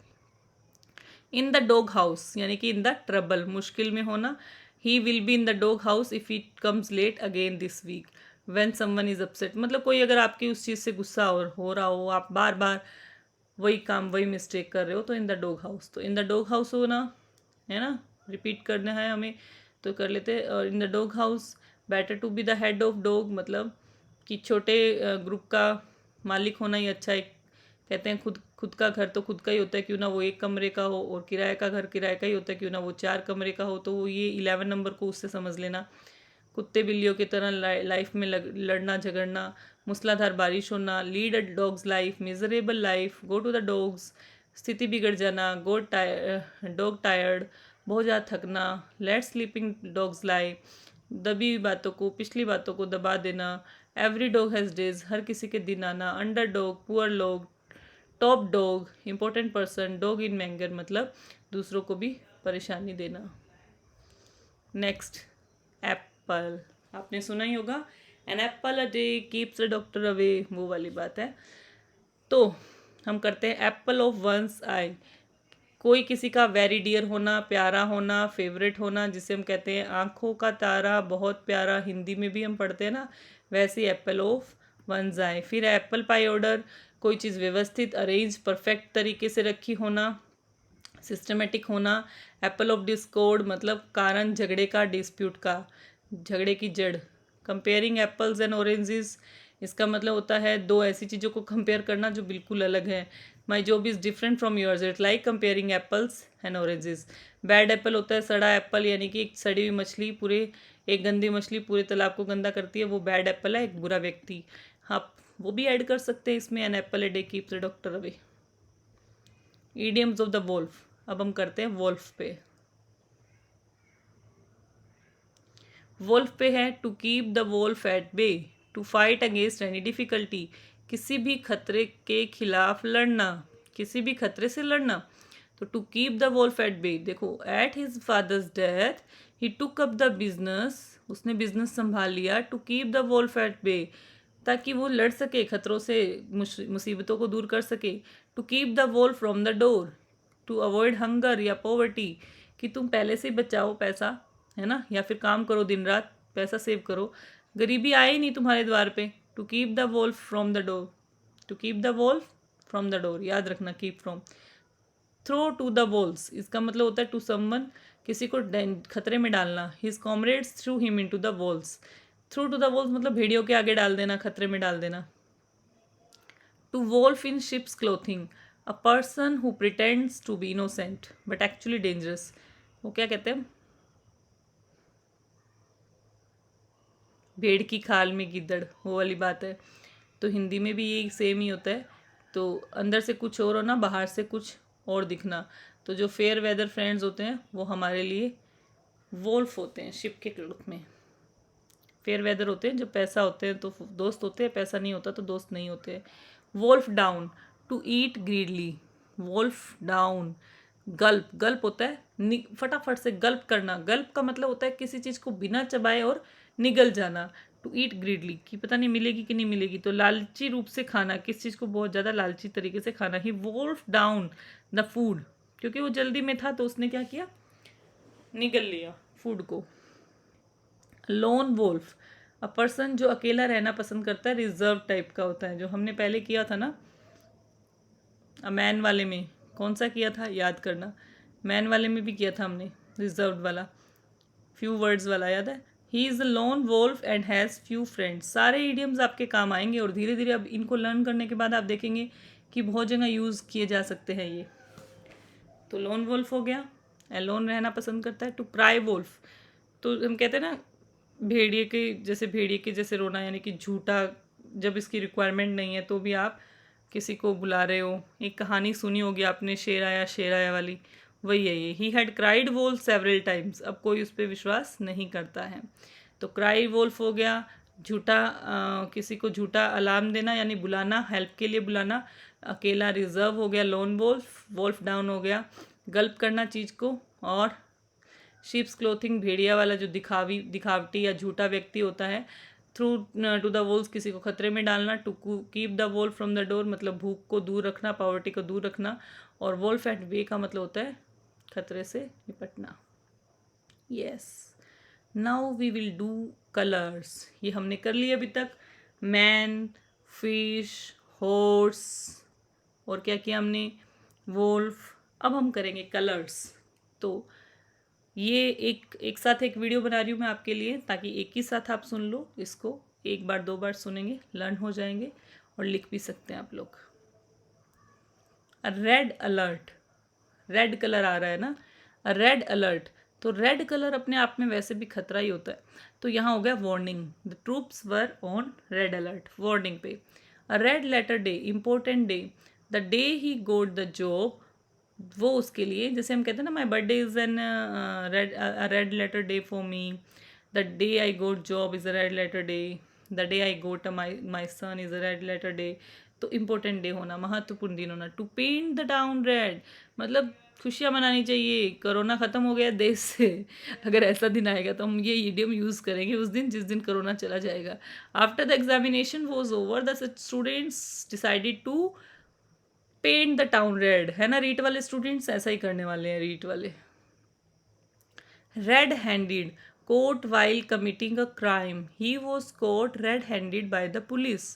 S1: In the dog house यानी कि इन द ट्रबल, मुश्किल में होना, he will be in the dog house if he comes late again this week when someone is upset, मतलब कोई अगर आपकी उस चीज़ से गुस्सा और हो रहा हो, आप बार बार वही काम वही मिस्टेक कर रहे हो, तो इन द डॉग हाउस, तो इन द डॉग हाउस होना है ना, रिपीट करना है हमें तो कर लेते हैं। और in the dog house better to be the head of dog, मतलब कि छोटे ग्रुप का मालिक होना ही अच्छा है। कहते हैं खुद खुद का घर तो खुद का ही होता है, क्यों ना वो एक कमरे का हो, और किराए का घर किराए का ही होता है, क्यों ना वो 4 कमरे का हो, तो वो ये 11 नंबर को उससे समझ लेना। कुत्ते बिल्लियों की तरह लाइफ में लड़ना झगड़ना, मूसलाधार बारिश होना, lead a dog's life, miserable life, go to the dogs, स्थिति बिगड़ जाना, डॉग टायर्ड, बहुत ज़्यादा थकना, लेट स्लीपिंग डॉग्स लाई, दबी हुई बातों को पिछली बातों को दबा देना, एवरी डॉग हैज़ डेज, हर किसी के दिन आना, अंडर डॉग पुअर लोग, top dog important person, dog in manger, मतलब दूसरों को भी परेशानी देना। नेक्स्ट एप्पल, आपने सुना ही होगा, an apple a day keeps the doctor away, वो वाली बात है। तो हम करते हैं एप्पल ऑफ वंस आई, कोई किसी का वेरी डियर होना, प्यारा होना, फेवरेट होना, जिसे हम कहते हैं आंखों का तारा, बहुत प्यारा, हिंदी में भी हम पढ़ते हैं ना, वैसे एप्पल ऑफ वंस आई। फिर एप्पल पाई ऑर्डर, कोई चीज़ व्यवस्थित अरेंज परफेक्ट तरीके से रखी होना, सिस्टमेटिक होना। एप्पल ऑफ डिस्कॉर्ड, मतलब कारण झगड़े का, डिस्प्यूट का, झगड़े की जड़। कंपेयरिंग एप्पल्स एंड ऑरेंजेस, इसका मतलब होता है दो ऐसी चीज़ों को कंपेयर करना जो बिल्कुल अलग है। My job is different from yours, it like comparing apples and oranges. Bad Apple होता है सड़ा एप्पल, यानी कि एक सड़ी हुई मछली पूरे, एक गंदी मछली पूरे तालाब को गंदा करती है, वो बैड एप्पल है, एक बुरा व्यक्ति। आप वो भी ऐड कर सकते हैं इसमें, an apple a day keeps the doctor away. Idioms of the wolf, अब हम करते हैं वोल्फ पे। वोल्फ पे है to keep the wolf at bay, to fight against any difficulty, किसी भी खतरे के खिलाफ लड़ना, किसी भी खतरे से लड़ना। तो to keep the wolf at bay, देखो at his father's death he took up the business, उसने बिजनेस संभाल लिया, to keep the wolf at bay, ताकि वो लड़ सके खतरों से, मुसीबतों को दूर कर सके। To keep the wolf from the door, to avoid hunger या पॉवर्टी, कि तुम पहले से बचाओ पैसा, है ना, या फिर काम करो दिन रात पैसा सेव करो, गरीबी आए ही नहीं तुम्हारे द्वार पे। To keep the wolf from the door, to keep the wolf from the door, याद रखना keep from. Throw to the wolves, इसका मतलब होता है टू समवन, किसी को खतरे में डालना। His comrades threw him into the wolves, threw to the wolves मतलब भेड़ियों के आगे डाल देना, खतरे में डाल देना। To wolf in sheep's clothing, a person who pretends to be innocent but actually dangerous, वो क्या कहते हैं, भेड़ की खाल में गिद्दड़, वो वाली बात है। तो हिंदी में भी ये सेम ही होता है, तो अंदर से कुछ और होना, बाहर से कुछ और दिखना। तो जो फेयर वेदर फ्रेंड्स होते हैं वो हमारे लिए वोल्फ होते हैं, शिप के क्लोथ में। फेयर वेदर होते हैं, जब पैसा होते हैं तो दोस्त होते हैं, पैसा नहीं होता तो दोस्त नहीं होते। Wolf down, to eat greedily, wolf down. Gulp, gulp होता है फटाफट से गल्प करना, गल्प का मतलब होता है किसी चीज़ को बिना चबाए और निगल जाना। टू ईट ग्रीडली, कि पता नहीं मिलेगी कि नहीं मिलेगी, तो लालची रूप से खाना, किस चीज़ को बहुत ज़्यादा लालची तरीके से खाना। ही वोल्फ डाउन द फूड, क्योंकि वो जल्दी में था तो उसने क्या किया, निगल लिया फूड को। लोन वोल्फ, अ पर्सन जो अकेला रहना पसंद करता है, रिजर्व टाइप का होता है, जो हमने पहले किया था ना अ मैन वाले में, कौन सा किया था याद करना, मैन वाले में भी किया था हमने रिजर्व वाला, फ्यू वर्ड्स वाला, याद है। He is a lone wolf and has few friends, सारे इडियम्स आपके काम आएंगे, और धीरे धीरे अब इनको लर्न करने के बाद आप देखेंगे कि बहुत जगह यूज़ किए जा सकते हैं ये। तो लोन वोल्फ हो गया, एलोन रहना पसंद करता है। टू क्राई वोल्फ, तो हम कहते हैं ना भेड़िए के जैसे रोना, यानी कि झूठा, जब इसकी रिक्वायरमेंट नहीं है तो भी आप किसी को बुला रहे हो। एक कहानी सुनी होगी आपने, शेर आया वाली, वही है ये। He had cried wolf several times, अब कोई उस पर विश्वास नहीं करता है। तो क्राई वोल्फ हो गया झूठा, किसी को झूठा अलार्म देना यानी बुलाना, हेल्प के लिए बुलाना। अकेला रिजर्व हो गया लोन वोल्फ, वोल्फ डाउन हो गया गल्प करना चीज़ को। और शीप्स क्लोथिंग, भेड़िया वाला जो दिखावटी या झूठा व्यक्ति होता है। थ्रू टू द वोल्स, किसी को खतरे में डालना। To keep the wolf from the door, मतलब भूख को दूर रखना, पॉवर्टी को दूर रखना। और वोल्फ एट वे का मतलब होता है खतरे से निपटना। Yes, now we will do colours. ये हमने कर लिए अभी तक, मैन, फिश, हॉर्स, और क्या किया हमने, वोल्फ। अब हम करेंगे कलर्स। तो ये एक साथ एक वीडियो बना रही हूँ मैं आपके लिए, ताकि एक ही साथ आप सुन लो इसको। एक बार 2 बार सुनेंगे, लर्न हो जाएंगे और लिख भी सकते हैं आप लोग। रेड अलर्ट, रेड कलर आ रहा है ना, रेड अलर्ट। तो रेड कलर अपने आप में वैसे भी खतरा ही होता है। तो यहाँ हो गया warning, the troops were on red alert, warning पे। A red letter day, important day, the day he got the job, वो उसके लिए, जैसे हम कहते हैं ना, my birthday is an red letter day for me, the day I got job is a red letter day, the day I got my son is a red letter day. तो important day होना, महत्वपूर्ण दिन होना। To paint the town red, मतलब खुशियाँ मनानी चाहिए, corona ख़त्म हो गया देश से। अगर ऐसा दिन आएगा तो हम ये ईडियम यूज़ करेंगे उस दिन जिस दिन कोरोना चला जाएगा। After the examination was over, the students decided to paint the town red, है ना। रीट वाले स्टूडेंट्स ऐसा ही करने वाले हैं, रीट वाले। Red handed, caught while committing a crime, he was caught red handed by the police।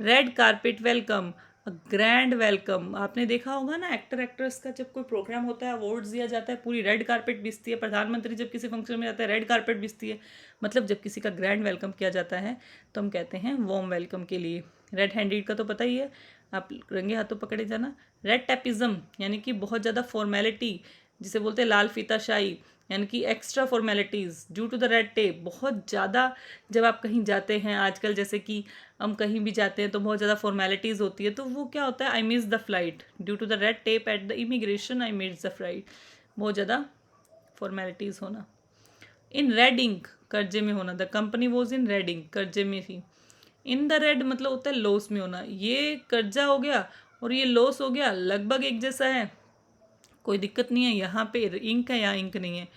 S1: Red carpet welcome, a grand welcome. आपने देखा होगा ना, एक्टर एक्ट्रेस का जब कोई प्रोग्राम होता है, अवार्ड्स दिया जाता है, पूरी रेड कारपेट बिछती है। प्रधानमंत्री जब किसी फंक्शन में जाता है, रेड कारपेट बिछती है। मतलब जब किसी का ग्रैंड वेलकम किया जाता है तो हम कहते हैं वार्म वेलकम के लिए। रेड हैंडेड का तो पता ही है, आप रंगे हाथों पकड़े जाना। रेड टैपिज्म, यानी कि बहुत ज़्यादा फॉर्मेलिटी, जिसे बोलते हैं लाल फीताशाही, यानी कि extra formalities due to the red tape. बहुत ज़्यादा जब आप कहीं जाते हैं आजकल, जैसे कि हम कहीं भी जाते हैं तो बहुत ज़्यादा फॉर्मेलिटीज़ होती है, तो वो क्या होता है, I miss the flight due to the red tape at the immigration, I miss the flight. बहुत ज़्यादा फॉर्मेलिटीज़ होना। इन रेड इंक, कर्जे में होना, the company was in red ink, कर्जे में थी। इन द रेड मतलब होता है लॉस में होना, ये कर्जा हो गया और ये लॉस हो गया, लगभग एक जैसा है, कोई दिक्कत नहीं है। यहाँ पे इंक है, यहाँ इंक नहीं है।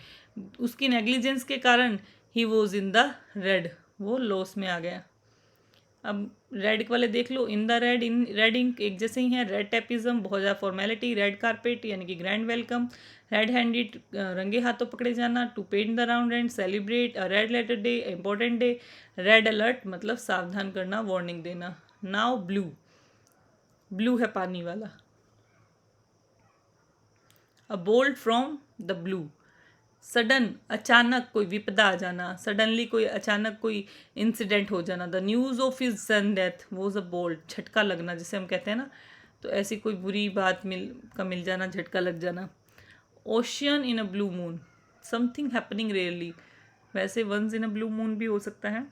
S1: उसकी नेग्लिजेंस के कारण he was in the red, वो लॉस में आ गया। अब रेड वाले देख लो, in the red, in red ink एक जैसे ही हैं। रेड टैपिज्म, बहुत ज़्यादा फॉर्मेलिटी। रेड कारपेट यानी कि ग्रैंड वेलकम। रेड हैंडेड, रंगे हाथों पकड़े जाना। To paint the round and celebrate a red letter day, important day. Red alert मतलब सावधान करना, वार्निंग देना। नाउ ब्लू, ब्लू है पानी वाला। A bolt from the blue, sudden, अचानक कोई विपदा आ जाना, सडनली कोई अचानक कोई इंसिडेंट हो जाना। The news of his son death was a bolt, झटका लगना जिसे हम कहते हैं ना, तो ऐसी कोई बुरी बात मिल जाना, झटका लग जाना। Ocean in a blue moon, something happening rarely, वैसे once in a blue moon भी हो सकता है,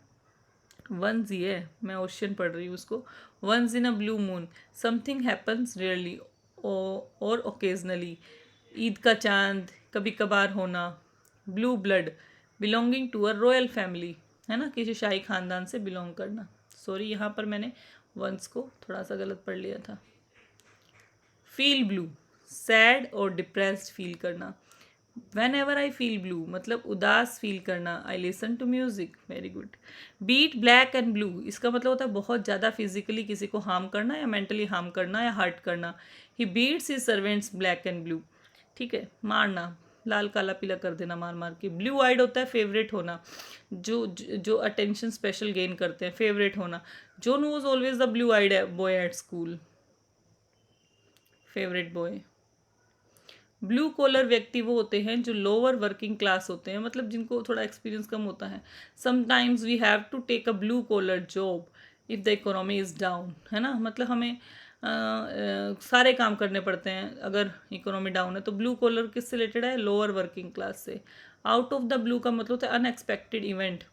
S1: वंस ही है, मैं ओशियन पढ़ रही हूँ उसको। Once in a blue moon, something happens rarely और ओकेजनली, ईद का चांद, कभी कभार होना। Blue blood, belonging to a royal family, है ना, किसी शाही खानदान से बिलोंग करना। सॉरी, यहाँ पर मैंने वंस को थोड़ा सा गलत पढ़ लिया था। फील ब्लू, सैड और डिप्रेस्ड फील करना। Whenever I feel blue मतलब उदास फील करना। I listen to music, very good. Beat black and blue, इसका मतलब होता है बहुत ज़्यादा फिजिकली किसी को हार्म करना या मेंटली हार्म करना या हर्ट करना। He beats his servants black and blue, ठीक है, मारना, लाल काला पीला कर देना मार मार के। ब्लू आइड होता है फेवरेट होना, जो अटेंशन स्पेशल गेन करते हैं, फेवरेट होना। John was always the blue eyed boy at school, favourite boy. Blue collar व्यक्ति वो होते हैं जो लोअर वर्किंग क्लास होते हैं, मतलब जिनको थोड़ा एक्सपीरियंस कम होता है। Sometimes we have to take a blue collar job if the economy is down, है ना, मतलब हमें सारे काम करने पड़ते हैं अगर इकोनॉमी डाउन है। तो ब्लू कॉलर किससे रिलेटेड है? लोअर वर्किंग क्लास से। आउट ऑफ द ब्लू का मतलब होता है unexpected event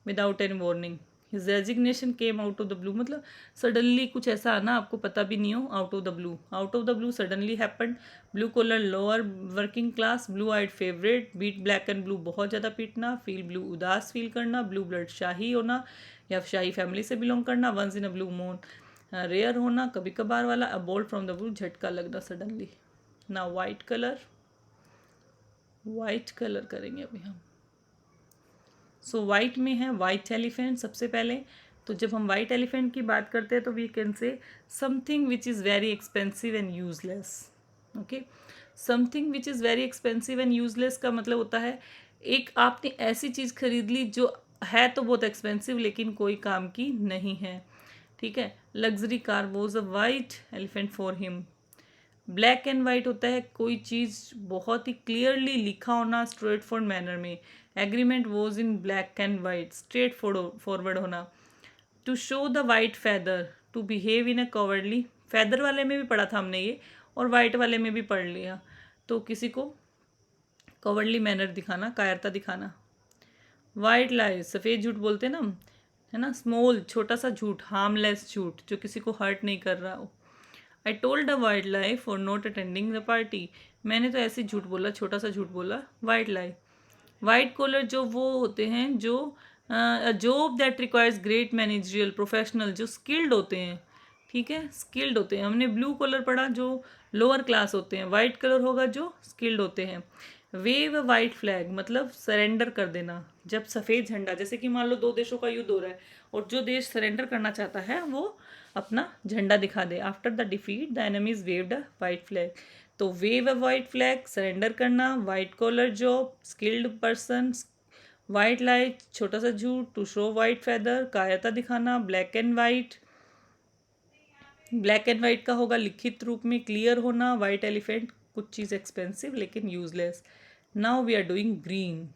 S1: without any warning. His resignation came out of the blue, मतलब सडनली कुछ ऐसा आना आपको पता भी नहीं हो। Out of the blue, out of the blue suddenly happened. Blue collar lower working class. Blue eyed favourite. Beat black and blue बहुत ज़्यादा पीटना। फील ब्लू उदास फील करना। ब्लू ब्लड शाही होना या शाही फैमिली से बिलोंग करना। Once in a blue moon rare होना, कभी कभार वाला। A bolt from the blue झटका लगना सडनली। ना वाइट कलर, वाइट कलर करेंगे अभी हम। सो वाइट में है वाइट एलिफेंट सबसे पहले। तो जब हम वाइट एलिफेंट की बात करते हैं तो we can say something which is very expensive and useless. Okay, something which is very expensive and useless का मतलब होता है एक आपने ऐसी चीज़ खरीद ली जो है तो बहुत एक्सपेंसिव लेकिन कोई काम की नहीं है। ठीक है, luxury car was a white elephant for him. Black and white होता है कोई चीज़ बहुत ही क्लियरली लिखा होना स्ट्रेट फॉरवर्ड मैनर में। Agreement was in black and white, straightforward होना। To show the white feather, to behave in a cowardly. Feather वाले में भी पढ़ा था हमने ये, और वाइट वाले में भी पढ़ लिया। तो किसी को कवर्डली मैनर दिखाना, कायरता दिखाना। वाइट लाइज सफ़ेद झूठ बोलते हैं ना हम, है ना। स्मॉल छोटा सा झूठ, हार्मलेस झूठ जो किसी को हर्ट नहीं कर रहा हो। I told a white lie for not attending the party. मैंने तो ऐसे झूठ बोला, छोटा सा झूठ बोला, वाइट लाई। वाइट कॉलर जो वो होते हैं जो job that requires great managerial professional, जो स्किल्ड होते हैं। ठीक है, स्किल्ड होते हैं। हमने ब्लू कलर पढ़ा जो लोअर क्लास होते हैं, वाइट कलर होगा जो स्किल्ड होते हैं। वेव अ वाइट फ्लैग मतलब सरेंडर कर देना। जब सफ़ेद झंडा, जैसे कि मान लो दो देशों का युद्ध हो रहा है और जो देश सरेंडर करना चाहता है वो अपना झंडा दिखा दे। After the defeat the enemies waved a white flag. तो wave a white flag surrender करना। White collar job skilled person. White light छोटा सा झूठ। टू शो वाइट फैदर कायरता दिखाना। Black and white, black and white का होगा लिखित रूप में क्लियर होना। वाइट एलिफेंट कुछ चीज़ एक्सपेंसिव लेकिन useless. Now we are doing green.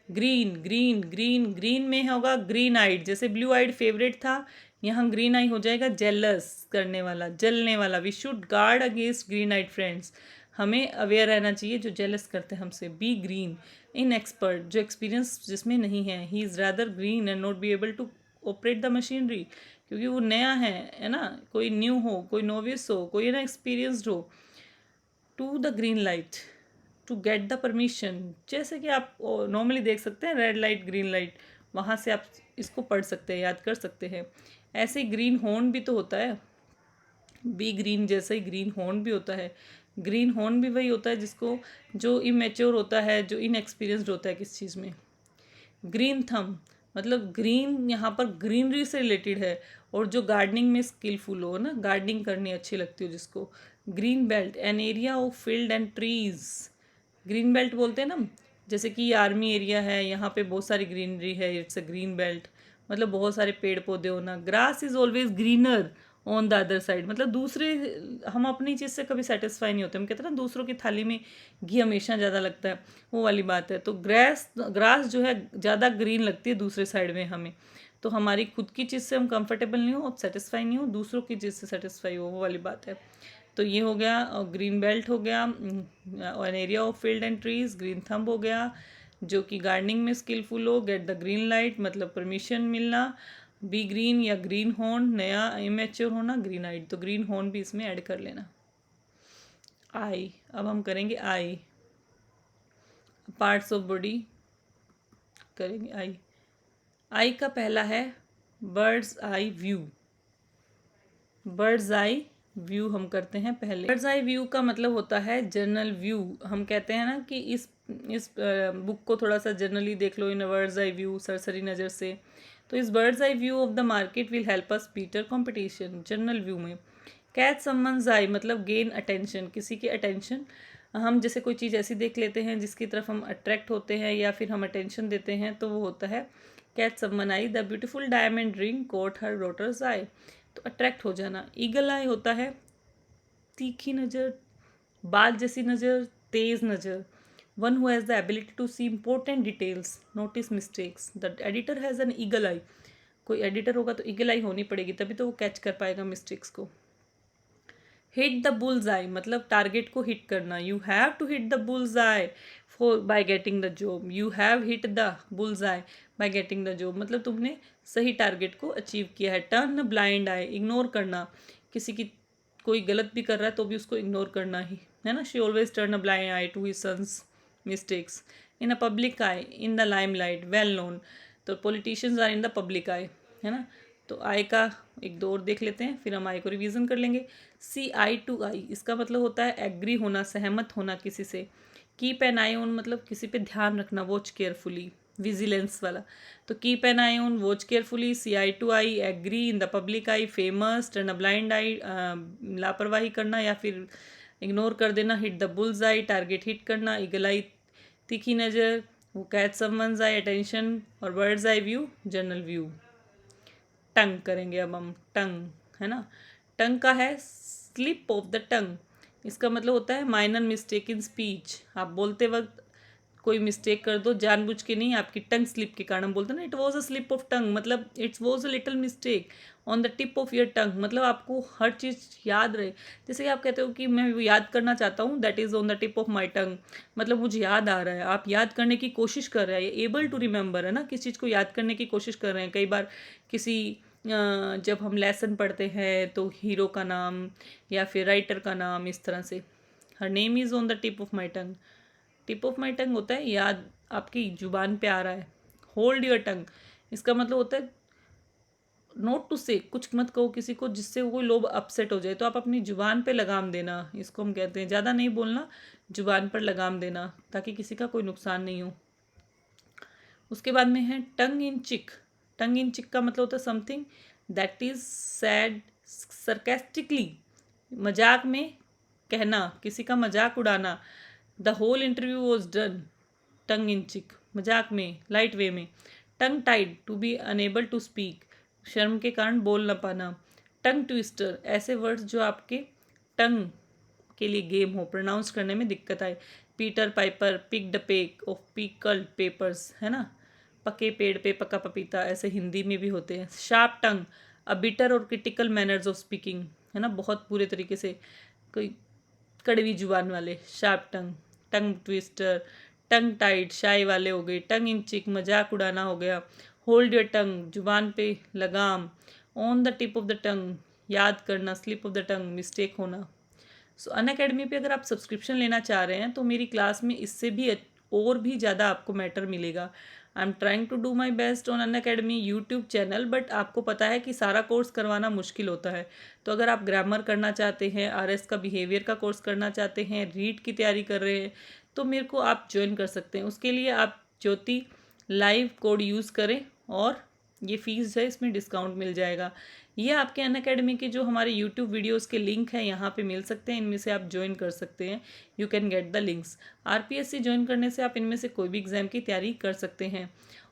S1: Green green green green में होगा ग्रीन आइड, जैसे ब्लू आइड फेवरेट था, यहाँ ग्रीन आई हो जाएगा जेलस करने वाला, जलने वाला। We should guard against green eyed friends. हमें अवेयर रहना चाहिए जो जेलस करते हैं हमसे। बी ग्रीन इन एक्सपर्ट, जो एक्सपीरियंस जिसमें नहीं है। He is rather green and not be able to operate the machinery, क्योंकि वो नया है ना। कोई न्यू हो, कोई नोविस हो, कोई ना एक्सपीरियंसड हो। To the green light to get the permission, जैसे कि आप नॉर्मली देख सकते हैं रेड लाइट ग्रीन लाइट, वहाँ से आप इसको पढ़ सकते हैं, याद कर सकते हैं। ऐसे ही ग्रीन हॉर्न भी तो होता है, बी ग्रीन जैसे ही ग्रीन हॉर्न भी होता है। ग्रीन हॉर्न भी वही होता है जिसको, जो इमेच्योर होता है, जो इनएक्सपीरियंस्ड होता है किस चीज़ में। ग्रीन थम मतलब ग्रीन यहाँ पर ग्रीनरी से रिलेटेड है, और जो गार्डनिंग में स्किलफुल हो ना, गार्डनिंग करनी अच्छी लगती हो जिसको। Green belt an area of field and trees, green belt बोलते हैं ना। जैसे कि आर्मी एरिया है, यहाँ पे बहुत सारी ग्रीनरी है, इट्स अ ग्रीन बेल्ट। मतलब बहुत सारे पेड़ पौधे होना। Grass is always greener on the other side, मतलब दूसरे, हम अपनी चीज़ से कभी सेटिस्फाई नहीं होते। हम कहते हैं ना दूसरों की थाली में घी हमेशा ज़्यादा लगता है, वो वाली बात है। तो ग्रास जो है ज़्यादा ग्रीन लगती है दूसरे साइड में हमें। तो हमारी खुद की चीज़ से हम कंफर्टेबल नहीं हो, सेटिस्फाई नहीं हो, दूसरों की चीज़ से सेटिस्फाई हो, वो वाली बात है। तो ये हो गया ग्रीन बेल्ट हो गया, an area of field and trees. Green thumb हो गया जो कि गार्डनिंग में स्किलफुल हो। गेट द ग्रीन लाइट मतलब परमिशन मिलना। बी ग्रीन या ग्रीन हॉर्न नया इमेच्योर होना। ग्रीन आइड, तो ग्रीन हॉर्न भी इसमें ऐड कर लेना। आई, अब हम करेंगे आई, पार्ट्स ऑफ बॉडी करेंगे आई। आई का पहला है birds eye view. Birds eye view हम करते हैं पहले। बर्ड्स आई व्यू का मतलब होता है जनरल व्यू। हम कहते हैं ना कि इस बुक को थोड़ा सा जनरली देख लो, इन बर्ड्स आई व्यू, सरसरी नज़र से। तो this bird's eye view of the market will help us beat our competition. General view में कैच समवन्स आई मतलब गेन अटेंशन, किसी की अटेंशन। हम जैसे कोई चीज़ ऐसी देख लेते हैं जिसकी तरफ हम अट्रैक्ट होते हैं या फिर हम अटेंशन देते हैं, तो वो होता है catch someone eye. The beautiful diamond ring caught her daughter's eye, तो अट्रैक्ट हो जाना। ईगल आई होता है तीखी नज़र, बाल जैसी नज़र, तेज़ नज़र। One who has the ability to see important details, notice mistakes. The editor has an eagle eye, कोई एडिटर होगा तो ईगल आई होनी पड़ेगी, तभी तो वो कैच कर पाएगा मिस्टेक्स को। हिट द बुल्स आई मतलब टारगेट को हिट करना, you have to hit the bull's eye for by getting the job, you have hit the bull's eye by getting the job मतलब तुमने सही टारगेट को अचीव किया है। टर्न ब्लाइंड आई इग्नोर करना, किसी की कोई गलत भी कर रहा है तो भी उसको इग्नोर करना ही है ना। She always turn a blind eye to his son's mistakes. In a public eye in the limelight well known, तो politicians are in the public eye है ना। तो आई का एक दो और देख लेते हैं फिर हम आई को रिवीजन कर लेंगे। सी आई टू आई इसका मतलब होता है एग्री होना, सहमत होना किसी से। कीप एन आई ऑन मतलब किसी पे ध्यान रखना, वॉच केयरफुली, विजिलेंस वाला। तो keep an eye on, watch carefully, see eye to eye, agree, in the public eye, famous, turn a blind eye, लापरवाही करना या फिर इग्नोर कर देना, hit the bull's eye, target hit करना, ईगल आई तीखी नज़र, वो कैच समवंस आई अटेंशन, और bird's eye view general view. Tongue करेंगे अब हम, टंग है ना। टंग का है स्लिप ऑफ द टंग, इसका मतलब होता है माइनर मिस्टेक इन स्पीच। आप बोलते वक्त कोई मिस्टेक कर दो जानबूझ के नहीं, आपकी टंग स्लिप के कारण हम बोलते हैं ना it was a slip of tongue, मतलब it's was a little mistake on the tip of your tongue, मतलब आपको हर चीज़ याद रहे। जैसे कि आप कहते हो कि मैं वो याद करना चाहता हूँ, that is on the tip of my tongue, मतलब मुझे याद आ रहा है। आप याद करने की कोशिश कर रहे हैं, एबल टू रिमेंबर है ना, किसी चीज़ को याद करने की कोशिश कर रहे हैं। कई बार किसी जब हम लेसन पढ़ते हैं तो हीरो का नाम या फिर राइटर का नाम इस तरह से, her name is on the tip of my tongue. Tip of my tongue होता है याद आपकी जुबान पे आ रहा है। होल्ड योर टंग इसका मतलब होता है नोट टू से, कुछ मत कहो किसी को जिससे कोई लोग अपसेट हो जाए, तो आप अपनी जुबान पे लगाम देना, इसको हम कहते हैं। ज़्यादा नहीं बोलना, जुबान पर लगाम देना ताकि किसी का कोई नुकसान नहीं हो। उसके बाद में है टंग इन चिक। टंग इन चिक का मतलब होता है something that is said sarcastically, मजाक में कहना, किसी का मजाक उड़ाना। The whole interview was done tongue in cheek, मजाक में, लाइट वे में। Tongue tied to be unable to speak, शर्म के कारण बोल ना पाना। टंग ट्विस्टर ऐसे वर्ड्स जो आपके टंग के लिए गेम हो, प्रोनाउंस करने में दिक्कत आए। Peter Piper picked pick of pickled papers है ना, पके पेड़ पे पका पपीता, ऐसे हिंदी में भी होते हैं। शार्प टंग अ बिटर और क्रिटिकल मैनर्स ऑफ स्पीकिंग है ना, बहुत बुरे तरीके से कोई कड़वी जुबान वाले। शार्प टंग, टंग ट्विस्टर, टंग टाइड शाय वाले हो गए। टंग इन चिक मजाक उड़ाना हो गया। होल्ड योर टंग जुबान पे लगाम। On the tip of the tongue याद करना, slip of the tongue mistake होना। सो अनअकैडमी पे अगर आप सब्सक्रिप्शन लेना चाह रहे हैं तो मेरी क्लास में इससे भी और भी ज़्यादा आपको मैटर मिलेगा। I am trying to do my best on Unacademy YouTube channel, but आपको पता है कि सारा कोर्स करवाना मुश्किल होता है। तो अगर आप ग्रामर करना चाहते हैं, आरएस का बिहेवियर का कोर्स करना चाहते हैं, रीड की तैयारी कर रहे हैं, तो मेरे को आप ज्वाइन कर सकते हैं। उसके लिए आप ज्योति लाइव कोड यूज़ करें और ये फीस है, इसमें डिस्काउंट मिल जाएगा। ये आपके अनअकैडमी के जो हमारे यूट्यूब वीडियोस के लिंक हैं यहाँ पे मिल सकते हैं, इनमें से आप ज्वाइन कर सकते हैं। You can get the links. RPSC join करने से आप इनमें से कोई भी एग्ज़ाम की तैयारी कर सकते हैं।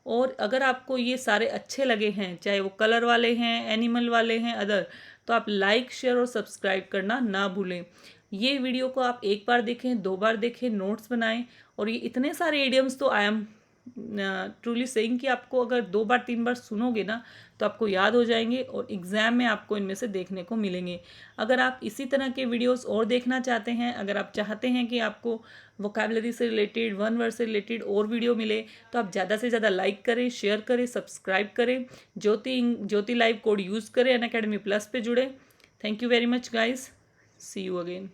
S1: और अगर आपको ये सारे अच्छे लगे हैं, चाहे वो कलर वाले हैं, एनिमल वाले हैं, अदर, तो आप लाइक शेयर और सब्सक्राइब करना ना भूलें। ये वीडियो को आप एक बार देखें, दो बार देखें, नोट्स बनाएं। और ये इतने सारे एडियम्स तो आई एम ट्रूली सेइंग कि आपको अगर दो बार तीन बार सुनोगे ना तो आपको याद हो जाएंगे और एग्ज़ाम में आपको इनमें से देखने को मिलेंगे। अगर आप इसी तरह के वीडियोस और देखना चाहते हैं, अगर आप चाहते हैं कि आपको वोकैबुलरी से रिलेटेड, वन वर्ड से रिलेटेड और वीडियो मिले, तो आप ज़्यादा से ज़्यादा लाइक करें, शेयर करें, सब्सक्राइब करें, ज्योति लाइव कोड यूज़ करें, अनअकैडमी प्लस पे जुड़े। Thank you very much guys, see you again.